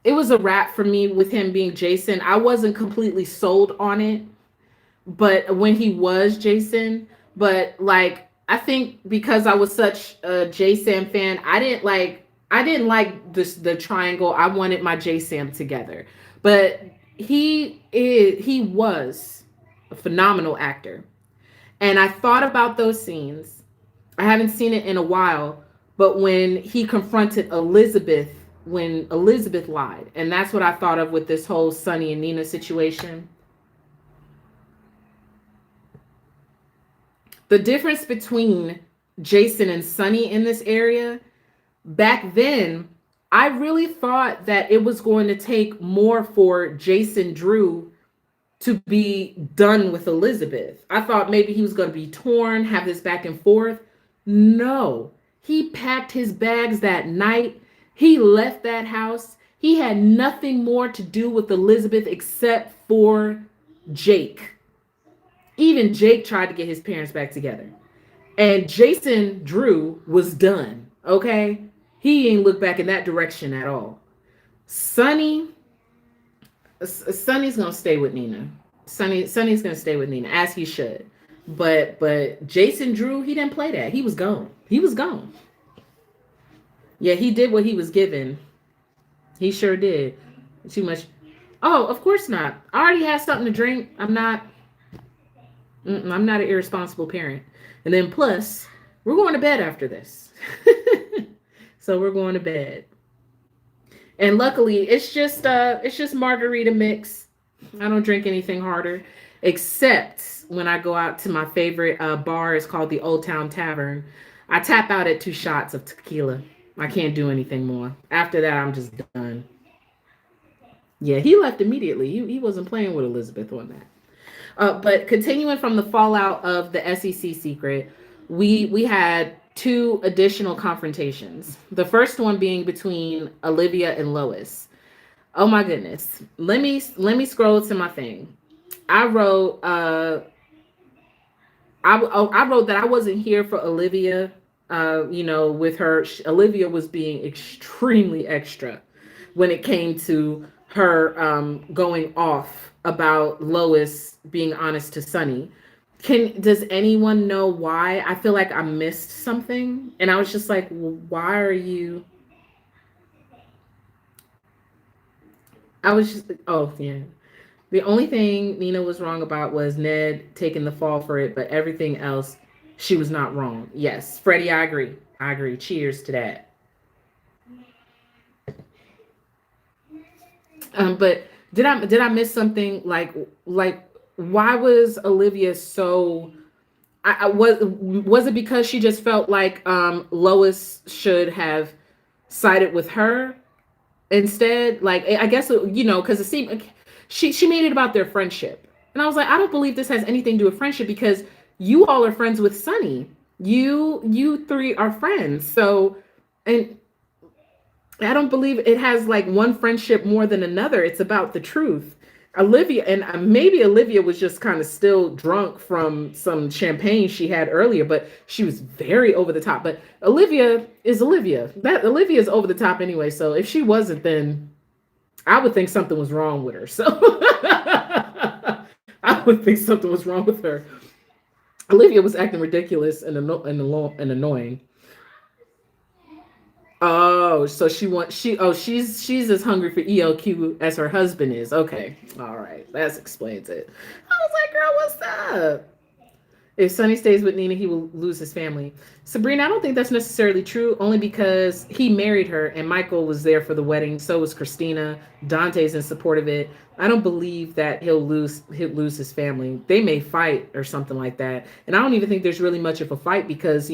it was a wrap for me with him being Jason. I wasn't completely sold on it, but when he was Jason, but like, I think because I was such a J-Sam fan, I didn't like the triangle. I wanted my J-Sam together, but he was a phenomenal actor. And I thought about those scenes. I haven't seen it in a while, but when he confronted Elizabeth, when Elizabeth lied, and that's what I thought of with this whole Sonny and Nina situation. The difference between Jason and Sonny in this area, back then, I really thought that it was going to take more for Jason Drew to be done with Elizabeth. I thought maybe he was going to be torn, have this back and forth. No, he packed his bags that night. He left that house. He had nothing more to do with Elizabeth except for Jake. Even Jake tried to get his parents back together. And Jason Drew was done. Okay? He ain't looked back in that direction at all. Sonny's gonna stay with Nina. Sonny's gonna stay with Nina, as he should. But Jason Drew, he didn't play that. He was gone. He was gone. Yeah, he did what he was given. He sure did. Too much. Oh, of course not. I already had something to drink. I'm not an irresponsible parent. And then plus, we're going to bed after this. So we're going to bed. And luckily, it's just margarita mix. I don't drink anything harder, except when I go out to my favorite bar. It's called the Old Town Tavern. I tap out at 2 shots of tequila. I can't do anything more. After that, I'm just done. Yeah, he left immediately. He wasn't playing with Elizabeth on that. But continuing from the fallout of the SEC secret, we had 2 additional confrontations. The first one being between Olivia and Lois. Oh my goodness. Let me scroll to my thing. I wrote I wrote that I wasn't here for Olivia. With her, Olivia was being extremely extra when it came to her going off about Lois being honest to Sonny. Does anyone know why? I feel like I missed something, and I was just like, why are you? I was just, oh yeah. The only thing Nina was wrong about was Ned taking the fall for it, but everything else, she was not wrong. Yes, Freddie, I agree. I agree. Cheers to that. But did I miss something? Like why was Olivia so? Was it because she just felt like Lois should have sided with her instead? Like, I guess because it seemed like she made it about their friendship, and I was like, I don't believe this has anything to do with friendship, because you all are friends with Sonny. You 3 are friends. So, and I don't believe it has like one friendship more than another. It's about the truth. Olivia, and maybe Olivia was just kind of still drunk from some champagne she had earlier, but she was very over the top. But Olivia is Olivia. That Olivia is over the top anyway. So if she wasn't, then I would think something was wrong with her. So I would think something was wrong with her. Olivia was acting ridiculous and annoying. Oh, so she's as hungry for ELQ as her husband is. Okay. All right. That explains it. I was like, girl, what's up? If Sonny stays with Nina, he will lose his family. Sabrina, I don't think that's necessarily true, only because he married her and Michael was there for the wedding. So was Christina. Dante's in support of it. I don't believe that he'll lose his family. They may fight or something like that. And I don't even think there's really much of a fight because,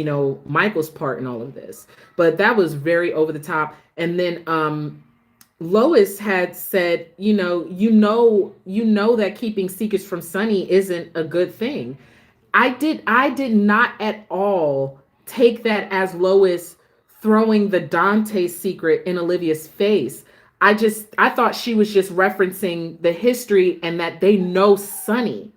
Michael's part in all of this. But that was very over the top. And then Lois had said, you know that keeping secrets from Sonny isn't a good thing. I did not at all take that as Lois throwing the Dante secret in Olivia's face. I thought she was just referencing the history and that they know Sonny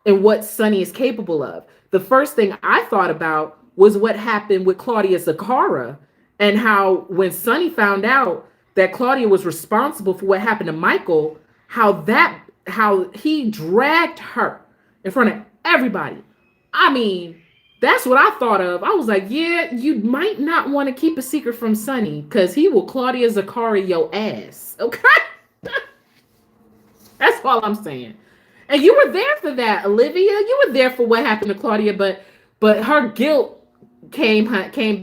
and what Sonny is capable of. The first thing I thought about was what happened with Claudia Zakara and how when Sonny found out that Claudia was responsible for what happened to Michael, how he dragged her in front of everybody. I mean, that's what I thought of. I was like, yeah, you might not want to keep a secret from Sonny because he will Claudia Zakari your ass. Okay? That's all I'm saying. And you were there for that, Olivia. You were there for what happened to Claudia, but her guilt came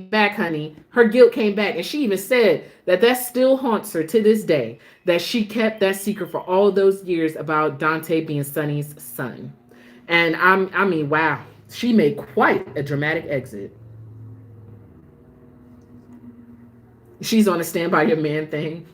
back, honey. Her guilt came back, and she even said that that still haunts her to this day. That she kept that secret for all those years about Dante being Sonny's son. And I mean, wow, she made quite a dramatic exit. She's on a stand by your man thing.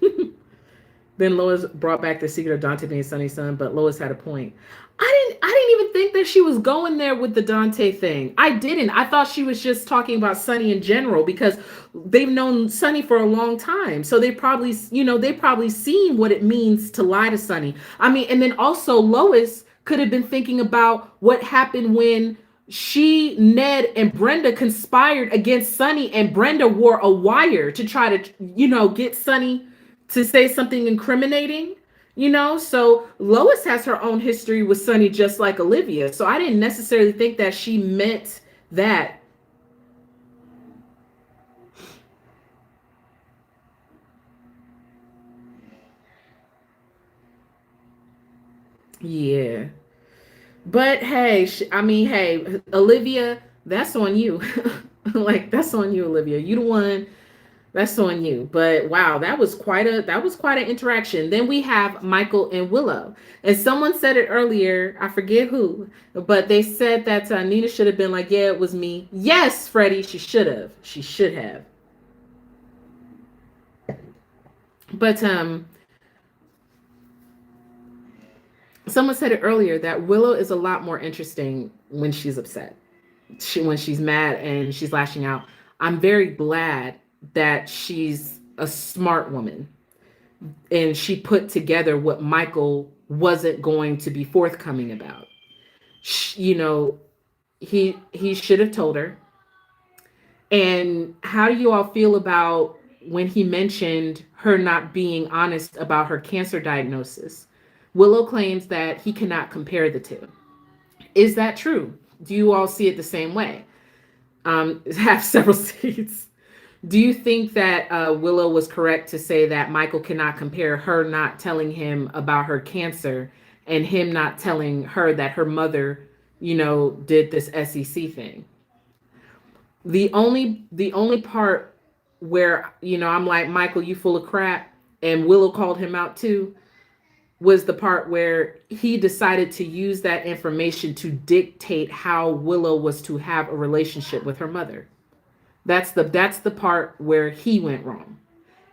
Then Lois brought back the secret of Dante being Sonny's son, but Lois had a point. I didn't even think that she was going there with the Dante thing. I didn't. I thought she was just talking about Sonny in general because they've known Sonny for a long time. So they probably seen what it means to lie to Sonny. I mean, and then also Lois could have been thinking about what happened when she, Ned, and Brenda conspired against Sonny, and Brenda wore a wire to try to, get Sonny to say something incriminating. So Lois has her own history with Sonny, just like Olivia. So I didn't necessarily think that she meant that. Yeah. But hey, hey, Olivia, that's on you. Like, that's on you, Olivia. You the one. That's on you. But wow, that was quite an interaction. Then we have Michael and Willow. And someone said it earlier, I forget who, but they said that Nina should have been like, yeah, it was me. Yes, Freddie, she should have. She should have. But someone said it earlier that Willow is a lot more interesting when she's upset. When she's mad and she's lashing out. I'm very glad that she's a smart woman and she put together what Michael wasn't going to be forthcoming about. He should have told her. And how do you all feel about when he mentioned her not being honest about her cancer diagnosis? Willow claims that he cannot compare the two. Is that true? Do you all see it the same way? Have several seats. Do you think that Willow was correct to say that Michael cannot compare her not telling him about her cancer and him not telling her that her mother, did this SEC thing? The only part where, I'm like, Michael, you full of crap, and Willow called him out too, was the part where he decided to use that information to dictate how Willow was to have a relationship with her mother. That's the part where he went wrong.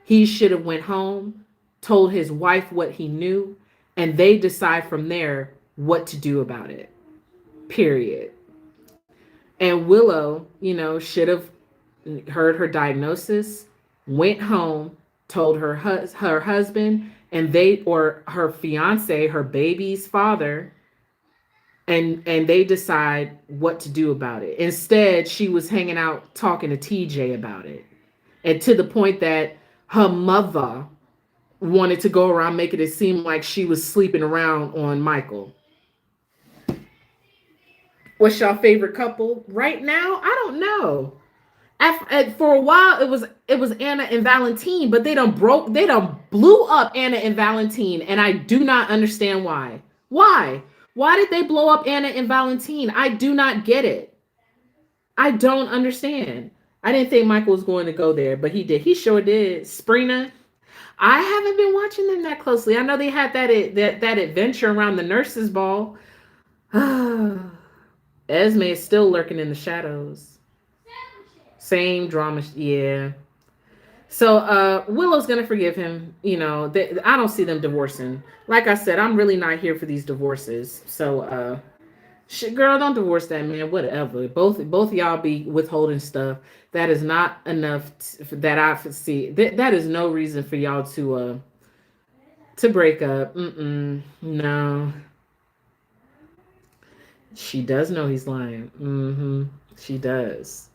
He should have went home, told his wife what he knew, and they decide from there what to do about it. Period. And Willow, should have heard her diagnosis, went home, told her husband, and they, or her fiance, her baby's father, and they decide what to do about it. Instead, she was hanging out talking to TJ about it, and to the point that her mother wanted to go around making it seem like she was sleeping around on Michael. What's your favorite couple right now? I don't know. For a while, it was Anna and Valentine, but they done blew up Anna and Valentine, and I do not understand why. Why did they blow up Anna and Valentine? I do not get it. I don't understand. I didn't think Michael was going to go there, but he did. He sure did. Sprina. I haven't been watching them that closely. I know they had that adventure around the nurses' ball. Esme is still lurking in the shadows. Same drama, yeah. So Willow's gonna forgive him. I don't see them divorcing. Like I said, I'm really not here for these divorces. So girl, don't divorce that man. Whatever. Both of y'all be withholding stuff. That is not enough that I see. That is no reason for y'all to break up. No. She does know he's lying. She does.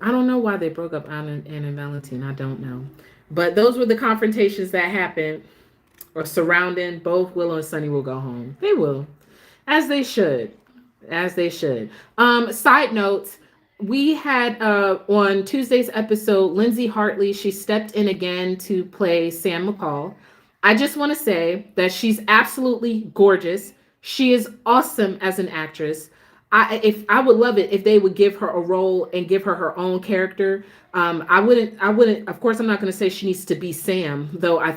I don't know why they broke up Anna and Valentine. I don't know. But those were the confrontations that happened or surrounding both Willow and Sonny will go home. They will. As they should. As they should. Side notes, we had on Tuesday's episode, Lindsay Hartley, she stepped in again to play Sam McCall. I just want to say that she's absolutely gorgeous. She is awesome as an actress. I would love it if they would give her a role and give her her own character. I wouldn't. Of course, I'm not going to say she needs to be Sam, though. I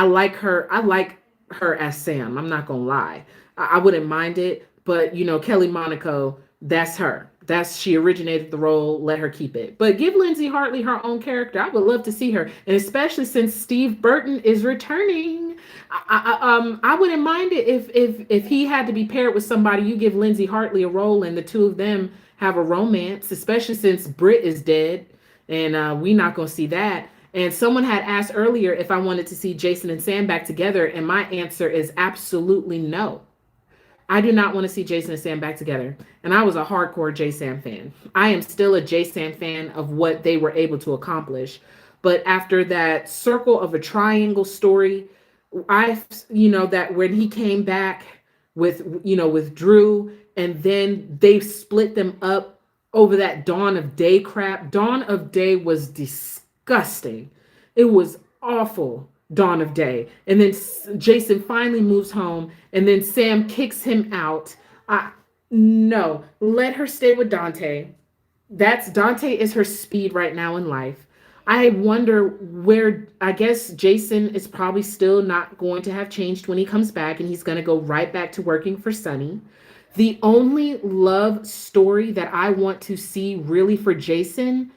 like her. I like her as Sam. I'm not gonna lie. I wouldn't mind it, but Kelly Monaco, that's her. That's she originated the role. Let her keep it. But give Lindsay Hartley her own character. I would love to see her, and especially since Steve Burton is returning, I wouldn't mind it if he had to be paired with somebody. You give Lindsay Hartley a role, and the two of them have a romance. Especially since Britt is dead, and we not gonna see that. And someone had asked earlier if I wanted to see Jason and Sam back together, and my answer is absolutely no. I do not want to see Jason and Sam back together. And I was a hardcore J Sam fan. I am still a J Sam fan of what they were able to accomplish. But after that circle of a triangle story, that when he came back with Drew, and then they split them up over that Dawn of Day crap. Dawn of Day was disgusting. It was awful. Dawn of Day. And then Jason finally moves home, and then Sam kicks him out. No, let her stay with Dante. Dante is her speed right now in life. I wonder where, I guess Jason is probably still not going to have changed when he comes back, and he's going to go right back to working for Sonny. The only love story that I want to see really for Jason,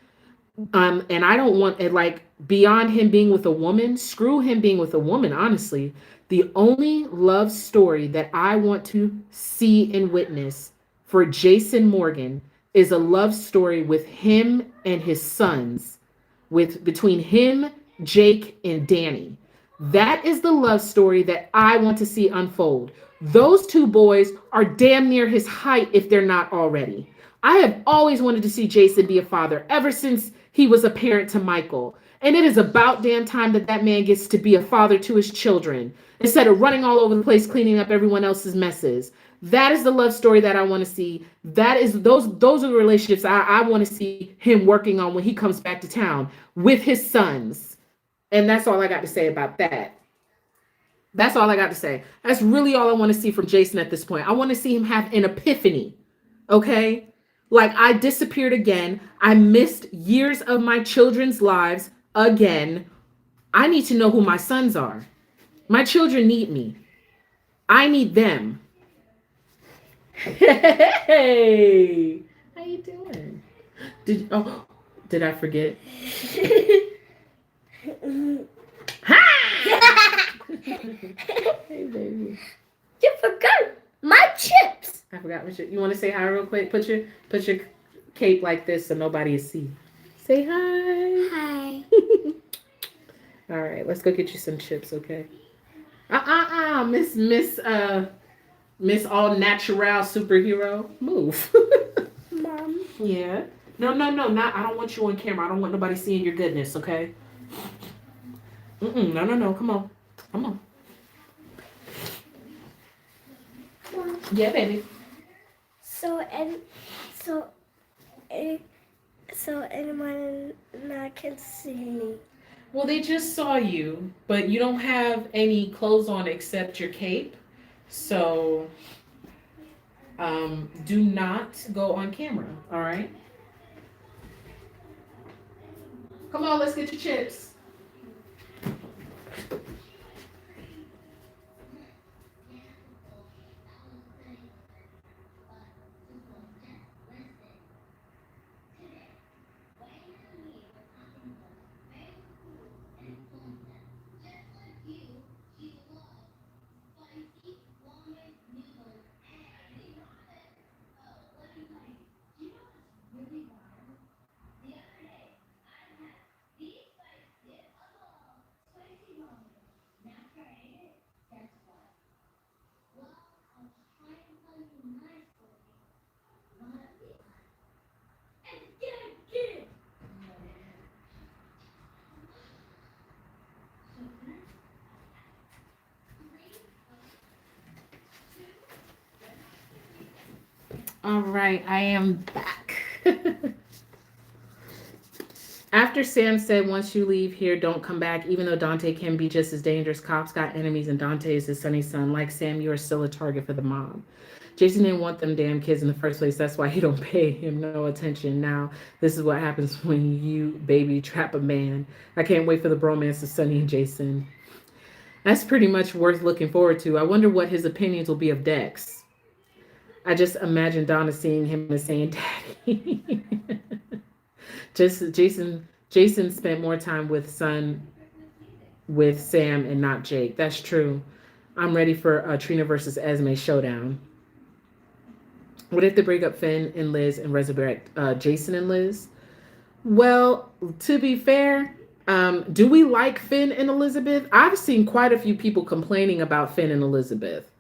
and I don't want it, like, beyond him being with a woman. Screw him being with a woman, honestly. The only love story that I want to see and witness for Jason Morgan is a love story with him and his sons, with between him, Jake, and Danny. That is the love story that I want to see unfold. Those two boys are damn near his height if they're not already. I have always wanted to see Jason be a father ever since he was a parent to Michael. And it is about damn time that that man gets to be a father to his children instead of running all over the place cleaning up everyone else's messes. That is the love story that I want to see. Those are the relationships I want to see him working on when he comes back to town with his sons. And that's all I got to say about that. That's all I got to say. That's really all I want to see from Jason at this point. I want to see him have an epiphany. Okay? Like, I disappeared again. I missed years of my children's lives again. I need to know who my sons are. My children need me. I need them. Hey, how you doing? Did I forget? Ha! Hey, baby. You forgot my chips. I forgot what you want to say hi real quick. Put your cape like this so nobody will see. Say hi. Hi. All right, let's go get you some chips, okay? Miss all natural superhero. Move. Mom. Yeah. No, not. I don't want you on camera. I don't want nobody seeing your goodness, okay? No. Come on. Mom. Yeah, baby. So anyone not can see me. Well, they just saw you, but you don't have any clothes on except your cape. So, do not go on camera, all right? Come on, let's get your chips. All right, I am back. After After Sam said, once you leave here, don't come back, even though Dante can be just as dangerous. Cops got enemies, and Dante is his sonny son. Like Sam, you are still a target for the mob. Jason didn't want them damn kids in the first place. That's why he don't pay him no attention. Now, this is what happens when you baby trap a man. I can't wait for the bromance of Sonny and Jason. That's pretty much worth looking forward to. I wonder what his opinions will be of Dex. I just imagine Donna seeing him and saying, Daddy. Just Jason spent more time with Sam and not Jake. That's true. I'm ready for Trina versus Esme showdown. What if they break up Finn and Liz and resurrect Jason and Liz? Well, to be fair, do we like Finn and Elizabeth? I've seen quite a few people complaining about Finn and Elizabeth.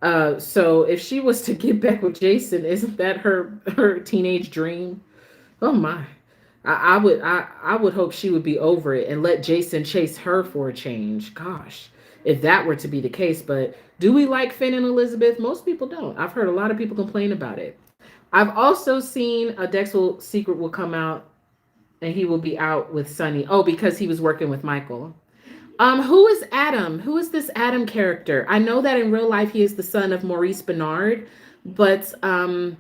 So if she was to get back with Jason, isn't that her teenage dream? Oh my. I would hope she would be over it and let Jason chase her for a change. Gosh, if that were to be the case. But do we like Finn and Elizabeth? Most people don't. I've heard a lot of people complain about it. I've also seen a Dexel secret will come out and he will be out with Sonny. Oh, because he was working with Michael. Who is Adam? Who is this Adam character? I know that in real life he is the son of Maurice Bernard, but do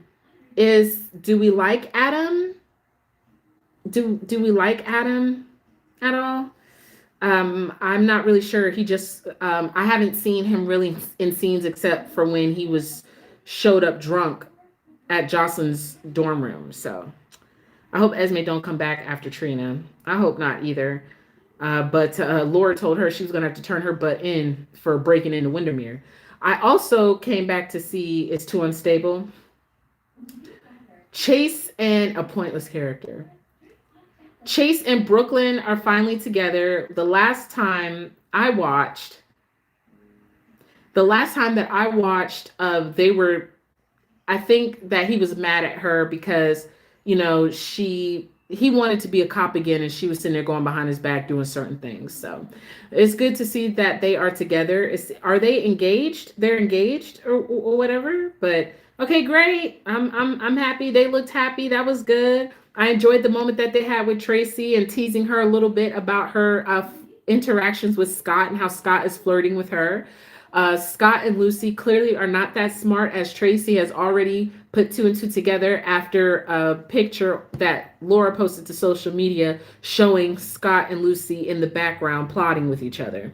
we like Adam? Do we like Adam at all? I'm not really sure. He just I haven't seen him really in scenes except for when he showed up drunk at Jocelyn's dorm room. So I hope Esme don't come back after Trina. I hope not either. But Laura told her she was going to have to turn her butt in for breaking into Windermere. I also came back to see It's Too Unstable. Chase and a pointless character. Chase and Brooklyn are finally together. The last time that I watched, I think that he was mad at her because, he wanted to be a cop again and she was sitting there going behind his back doing certain things. So it's good to see that they are together. Are they engaged? They're engaged or whatever. But okay, great. I'm happy. They looked happy. That was good. I enjoyed the moment that they had with Tracy and teasing her a little bit about her interactions with Scott and how Scott is flirting with her. Scott and Lucy clearly are not that smart, as Tracy has already put two and two together after a picture that Laura posted to social media showing Scott and Lucy in the background plotting with each other.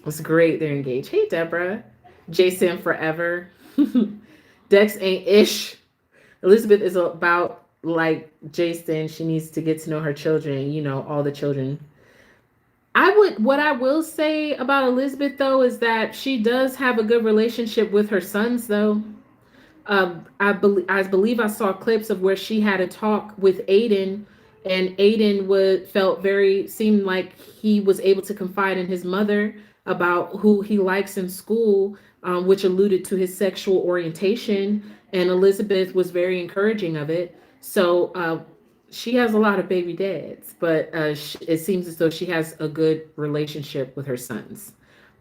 It's great. They're engaged. Hey, Deborah. Jason forever. Dex ain't ish. Elizabeth is about like Jason. She needs to get to know her children, all the children. What I will say about Elizabeth, though, is that she does have a good relationship with her sons, though. I believe I saw clips of where she had a talk with Aiden, and Aiden seemed like he was able to confide in his mother about who he likes in school, which alluded to his sexual orientation, and Elizabeth was very encouraging of it. So she has a lot of baby dads, but it seems as though she has a good relationship with her sons.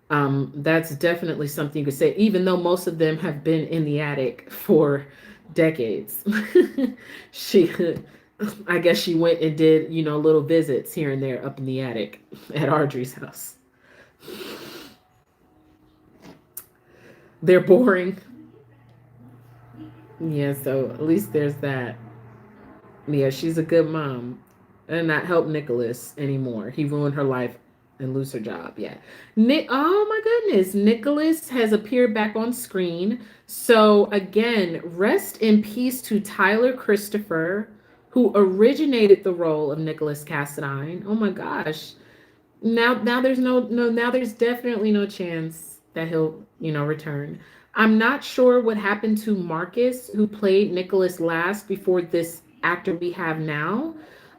That's definitely something you could say, even though most of them have been in the attic for decades. I guess she went and did, little visits here and there up in the attic at Audrey's house. They're boring. Yeah, so at least there's that. Yeah, she's a good mom. And not help Nicholas anymore. He ruined her life and lose her job. Yeah. Oh my goodness. Nicholas has appeared back on screen. So again, rest in peace to Tyler Christopher, who originated the role of Nicholas Cassadine. Oh my gosh. Now there's now there's definitely no chance that he'll, return. I'm not sure what happened to Marcus, who played Nicholas last before this actor we have now.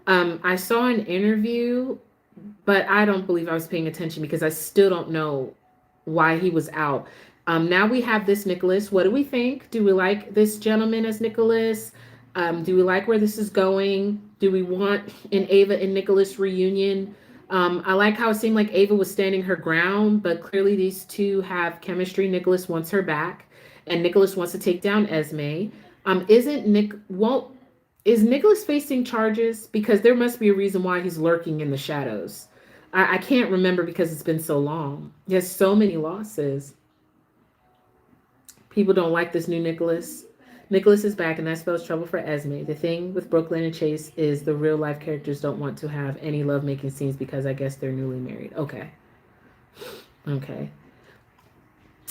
I saw an interview, but I don't believe I was paying attention because I still don't know why he was out. Now we have this Nicholas. What do we think? Do we like this gentleman as Nicholas? Do we like where this is going? Do we want an Ava and Nicholas reunion? I like how it seemed like Ava was standing her ground, but clearly these two have chemistry. Nicholas wants her back, and Nicholas wants to take down Esme. Is Nicholas facing charges? Because there must be a reason why he's lurking in the shadows. I can't remember because it's been so long. He has so many losses. People don't like this new Nicholas. Nicholas is back, and that spells trouble for Esme. The thing with Brooklyn and Chase is the real life characters don't want to have any lovemaking scenes because I guess they're newly married. Okay. Okay.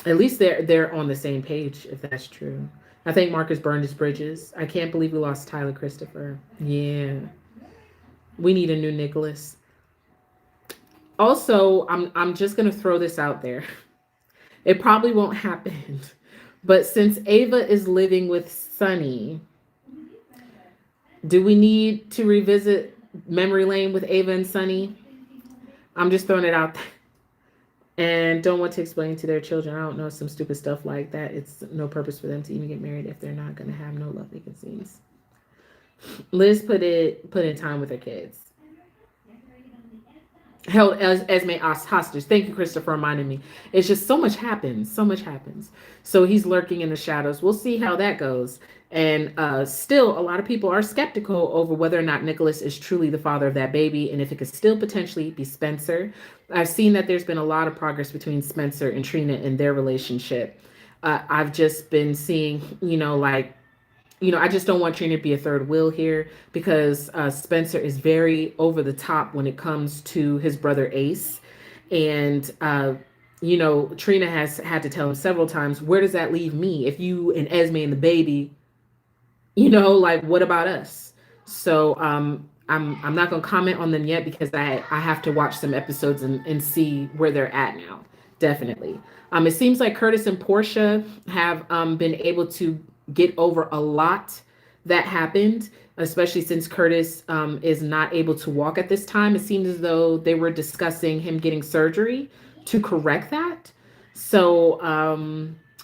At least they're on the same page, if that's true. I think Marcus burned his bridges. I can't believe we lost Tyler Christopher. Yeah. We need a new Nicholas. Also, I'm just gonna throw this out there. It probably won't happen. But since Ava is living with Sunny, do we need to revisit Memory Lane with Ava and Sunny? I'm just throwing it out there. And don't want to explain to their children, I don't know, some stupid stuff like that. It's no purpose for them to even get married if they're not going to have no lovemaking scenes. Liz put in time with her kids. Held Esme hostage. Thank you, Krista, for reminding me. It's just so much happens. So much happens. So he's lurking in the shadows. We'll see how that goes. And still, a lot of people are skeptical over whether or not Nicholas is truly the father of that baby and if it could still potentially be Spencer. I've seen that there's been a lot of progress between Spencer and Trina in their relationship. I've just been seeing, I just don't want Trina to be a third wheel here because Spencer is very over the top when it comes to his brother Ace. And, Trina has had to tell him several times, where does that leave me? If you and Esme and the baby, what about us? So I'm not going to comment on them yet because I have to watch some episodes and see where they're at now. Definitely. It seems like Curtis and Portia have been able to get over a lot that happened, especially since Curtis is not able to walk at this time. It seems as though they were discussing him getting surgery to correct that. So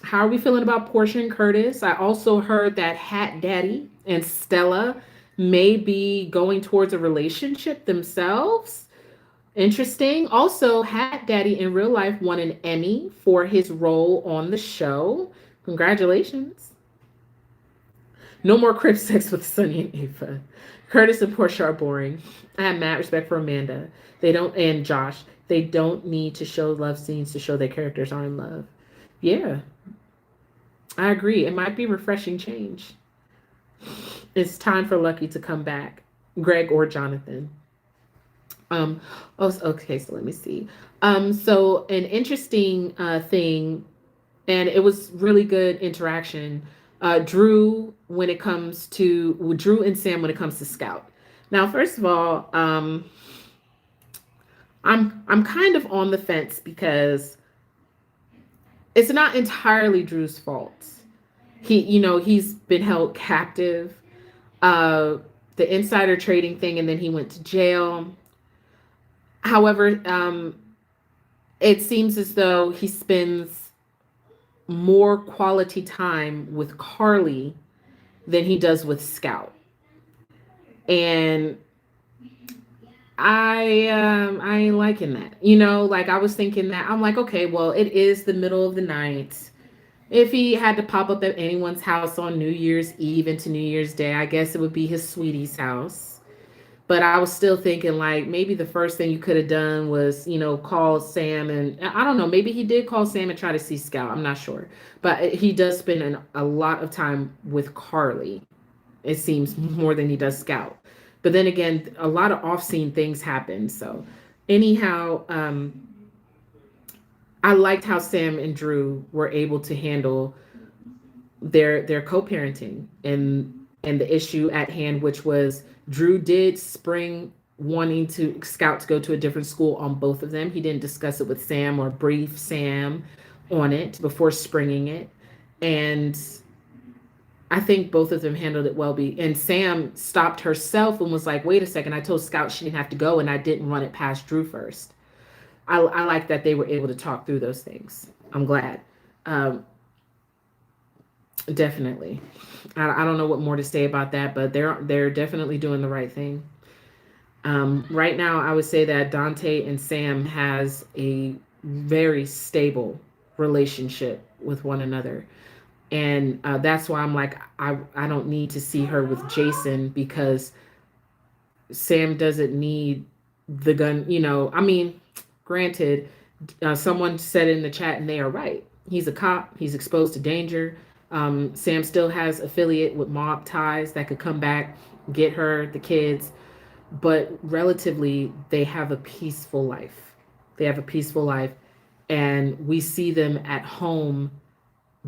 how are we feeling about Portia and Curtis? I also heard that Hat Daddy and Stella may be going towards a relationship themselves. Interesting. Also, Hat Daddy in real life won an Emmy for his role on the show. Congratulations. No more crib sex with Sunny and Ava. Curtis and Portia are boring. I have mad respect for Amanda. And Josh. They don't need to show love scenes to show their characters are in love. Yeah. I agree. It might be refreshing change. It's time for Lucky to come back. Greg or Jonathan. Okay, so let me see. So an interesting thing, and it was really good interaction. Drew and Sam when it comes to Scout. Now, first of all, I'm kind of on the fence because it's not entirely Drew's fault. He's been held captive. The insider trading thing, and then he went to jail. However, it seems as though he spends more quality time with Carly than he does with Scout. And I ain't liking that. I was thinking that I'm like, okay, well, it is the middle of the night. If he had to pop up at anyone's house on New Year's Eve into New Year's Day, I guess it would be his sweetie's house. But I was still thinking maybe the first thing you could have done was, call Sam. And I don't know, maybe he did call Sam and try to see Scout. I'm not sure. But he does spend a lot of time with Carly. It seems more than he does Scout. But then again, a lot of off-scene things happen. So anyhow, I liked how Sam and Drew were able to handle their co-parenting and the issue at hand, which was Drew did spring wanting Scout to go to a different school on both of them. He didn't discuss it with Sam or brief Sam on it before springing it. And I think both of them handled it well. And Sam stopped herself and was like, wait a second, I told Scout she didn't have to go and I didn't run it past Drew first. I like that they were able to talk through those things. I'm glad. Definitely. I don't know what more to say about that, but they're definitely doing the right thing. Right now, I would say that Dante and Sam has a very stable relationship with one another. And that's why I'm like, I don't need to see her with Jason, because Sam doesn't need the gun. I mean, granted, someone said in the chat, and they are right. He's a cop. He's exposed to danger. Sam still has affiliate with mob ties that could come back, get her, the kids, but relatively, they have a peaceful life. They have a peaceful life, and we see them at home,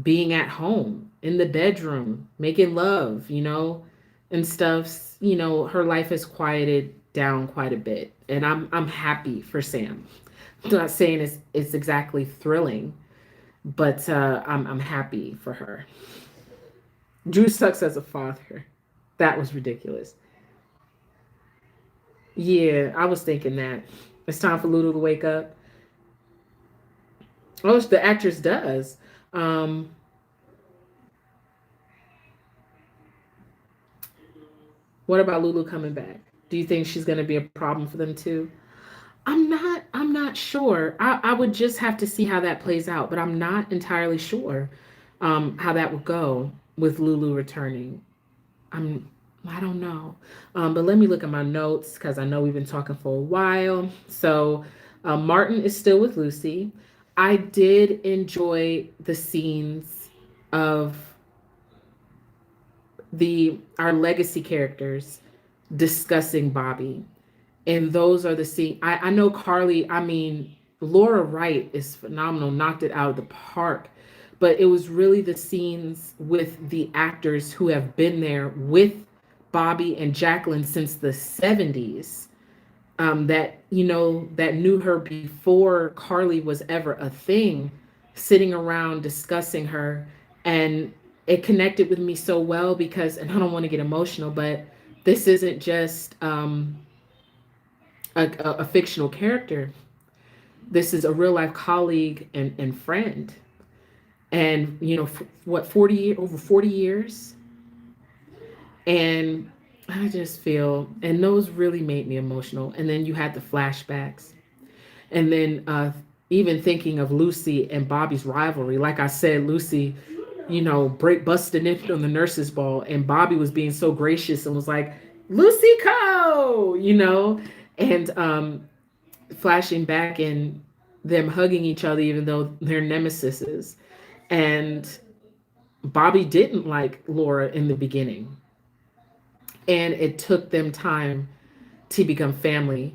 being at home in the bedroom, making love, and stuff. Her life has quieted down quite a bit, and I'm happy for Sam. I'm not saying it's exactly thrilling, but I'm happy for her. Drew sucks as a father. That was ridiculous. Yeah, I was thinking that. It's time for Lulu to wake up. Oh, the actress does. Um, what about Lulu coming back? Do you think she's going to be a problem for them too? I'm not sure. I would just have to see how that plays out, but I'm not entirely sure how that would go with Lulu returning. I'm I don't know. But let me look at my notes, because I know we've been talking for a while. So Martin is still with Lucy. I did enjoy the scenes of the our legacy characters discussing Bobbie. And those are the scenes. I know Carly, I mean, Laura Wright is phenomenal, knocked it out of the park. But it was really the scenes with the actors who have been there with Bobbie and Jacqueline since the 70s, that knew her before Carly was ever a thing, sitting around discussing her. And it connected with me so well, because, and I don't want to get emotional, but this isn't just a fictional character. This is a real life colleague and friend. And, what, 40, over 40 years? And I just feel, and those really made me emotional. And then you had the flashbacks. And then even thinking of Lucy and Bobbie's rivalry. Like I said, Lucy, busted in on the nurses' ball, and Bobbie was being so gracious and was like, Lucy Co, and flashing back and them hugging each other, even though they're nemesises. And Bobbie didn't like Laura in the beginning, and it took them time to become family.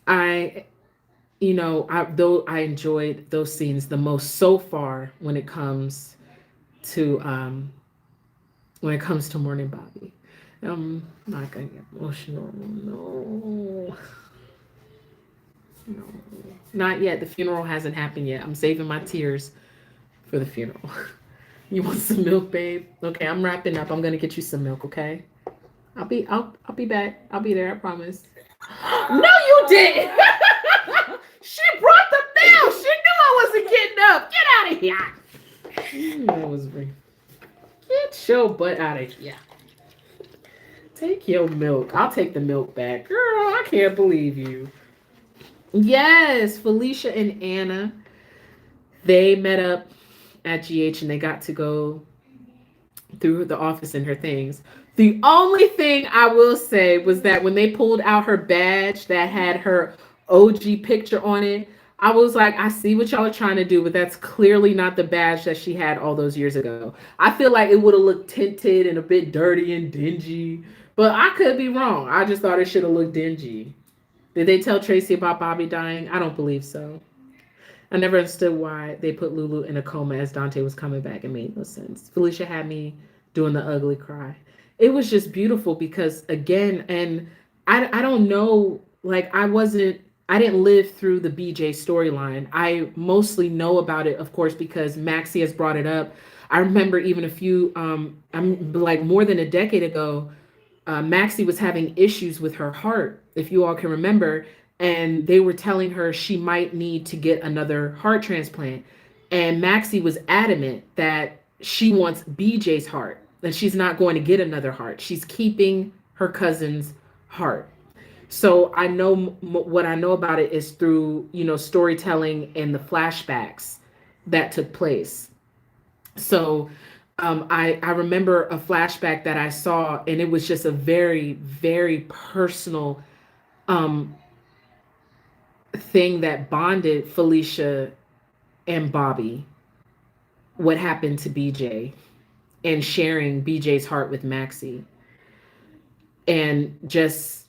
I though I enjoyed those scenes the most so far when it comes to Morning Bobbie. I'm not gonna get emotional. No, not yet. The funeral hasn't happened yet. I'm saving my tears for the funeral. You want some milk, babe? Okay, I'm wrapping up. I'm gonna get you some milk. Okay. I'll be back. I'll be there. I promise. No, you didn't. She brought the mail. She knew I wasn't getting up. Get out of here. That was me. Get your butt out of here. Take your milk. I'll take the milk back. Girl, I can't believe you. Yes, Felicia and Anna. They met up at GH, and they got to go through the office and her things. The only thing I will say was that when they pulled out her badge that had her OG picture on it, I was like, I see what y'all are trying to do, but that's clearly not the badge that she had all those years ago. I feel like it would have looked tinted and a bit dirty and dingy, but I could be wrong. I just thought it should have looked dingy. Did they tell Tracy about Bobbie dying? I don't believe so. I never understood why they put Lulu in a coma as Dante was coming back. It made no sense. Felicia had me doing the ugly cry. It was just beautiful because, again, and I don't know, like I didn't live through the BJ storyline. I mostly know about it, of course, because Maxie has brought it up. I remember even I'm like more than a decade ago, Maxie was having issues with her heart, if you all can remember, and they were telling her she might need to get another heart transplant. And Maxie was adamant that she wants BJ's heart, and she's not going to get another heart. She's keeping her cousin's heart. So I know what I know about it is through, storytelling and the flashbacks that took place. So I remember a flashback that I saw, and it was just a very, very personal um, thing that bonded Felicia and Bobbie. What happened to BJ and sharing BJ's heart with Maxie, and just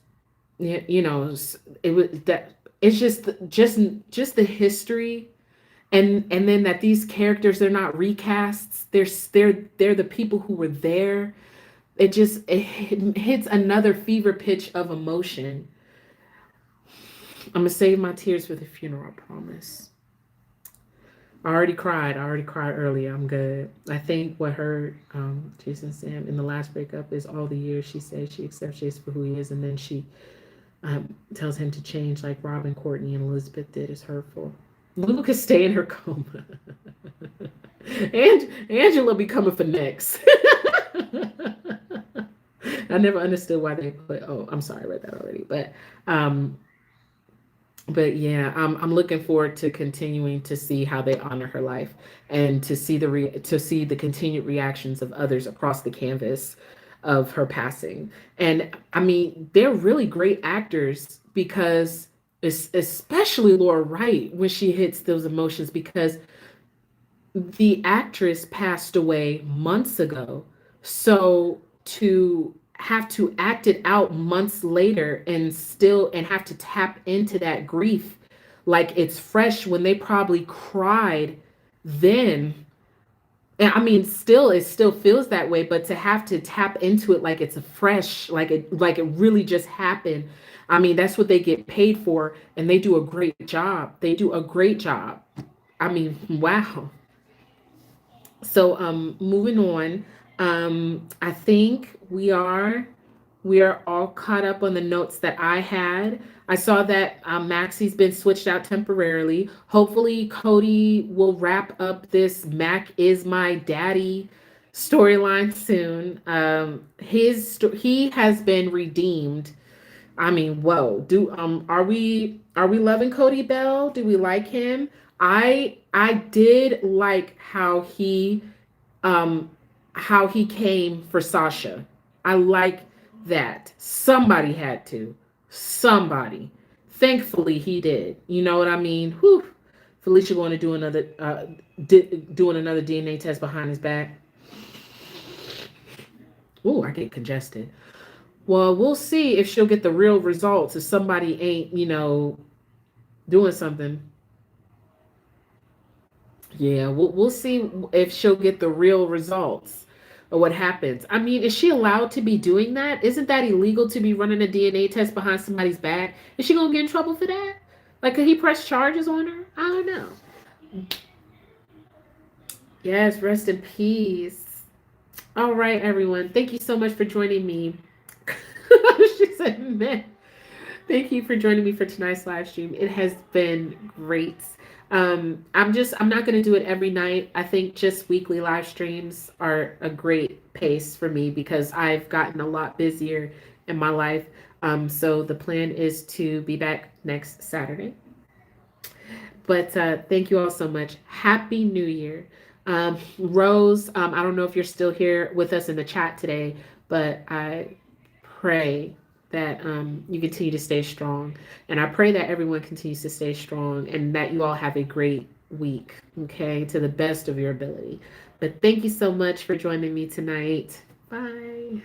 you know, it was that it's just the history, and then that these characters, they're not recasts, they're the people who were there. It hits another fever pitch of emotion. I'm gonna save my tears for the funeral, I promise. I already cried earlier. I'm good. I think what hurt Jason Sam in the last breakup is all the years she said she accepts Jason for who he is, and then she tells him to change like Robin, Courtney, and Elizabeth did, is hurtful. Lulu could stay in her coma. And Angela becoming for next. I never understood why they put. Oh, I'm sorry, I read that already. Um, but yeah, I'm looking forward to continuing to see how they honor her life, and to see to see the continued reactions of others across the canvas of her passing. And I mean, they're really great actors, because especially Laura Wright, when she hits those emotions, because the actress passed away months ago. So to have to act it out months later, and have to tap into that grief like it's fresh, when they probably cried then. And I mean, still, it still feels that way, but to have to tap into it like it's a fresh, like it really just happened. I mean, that's what they get paid for, and they do a great job. They do a great job. I mean, wow. So moving on. I think we are all caught up on the notes that I had. I saw that Maxie's been switched out temporarily. Hopefully Cody will wrap up this Mac is my daddy storyline soon. He has been redeemed. I mean, whoa. Do are we loving Cody Bell? Do we like him? I did like um how he came for Sasha. I like that. Somebody had to. Somebody. Thankfully he did. You know what I mean? Whew. Felicia going to do another doing another DNA test behind his back. Ooh, I get congested. Well, we'll see if she'll get the real results if somebody ain't, doing something. Yeah, we'll see if she'll get the real results of what happens. I mean, is she allowed to be doing that? Isn't that illegal to be running a DNA test behind somebody's back? Is she gonna get in trouble for that? Like, could he press charges on her? I don't know. Yes, rest in peace. All right, everyone. Thank you so much for joining me. She said, man. Thank you for joining me for tonight's live stream. It has been great. I'm not going to do it every night. I think just weekly live streams are a great pace for me, because I've gotten a lot busier in my life. So the plan is to be back next Saturday. But thank you all so much. Happy New Year. Rose, I don't know if you're still here with us in the chat today, but I pray that you continue to stay strong. And I pray that everyone continues to stay strong, and that you all have a great week, okay, to the best of your ability. But thank you so much for joining me tonight. Bye.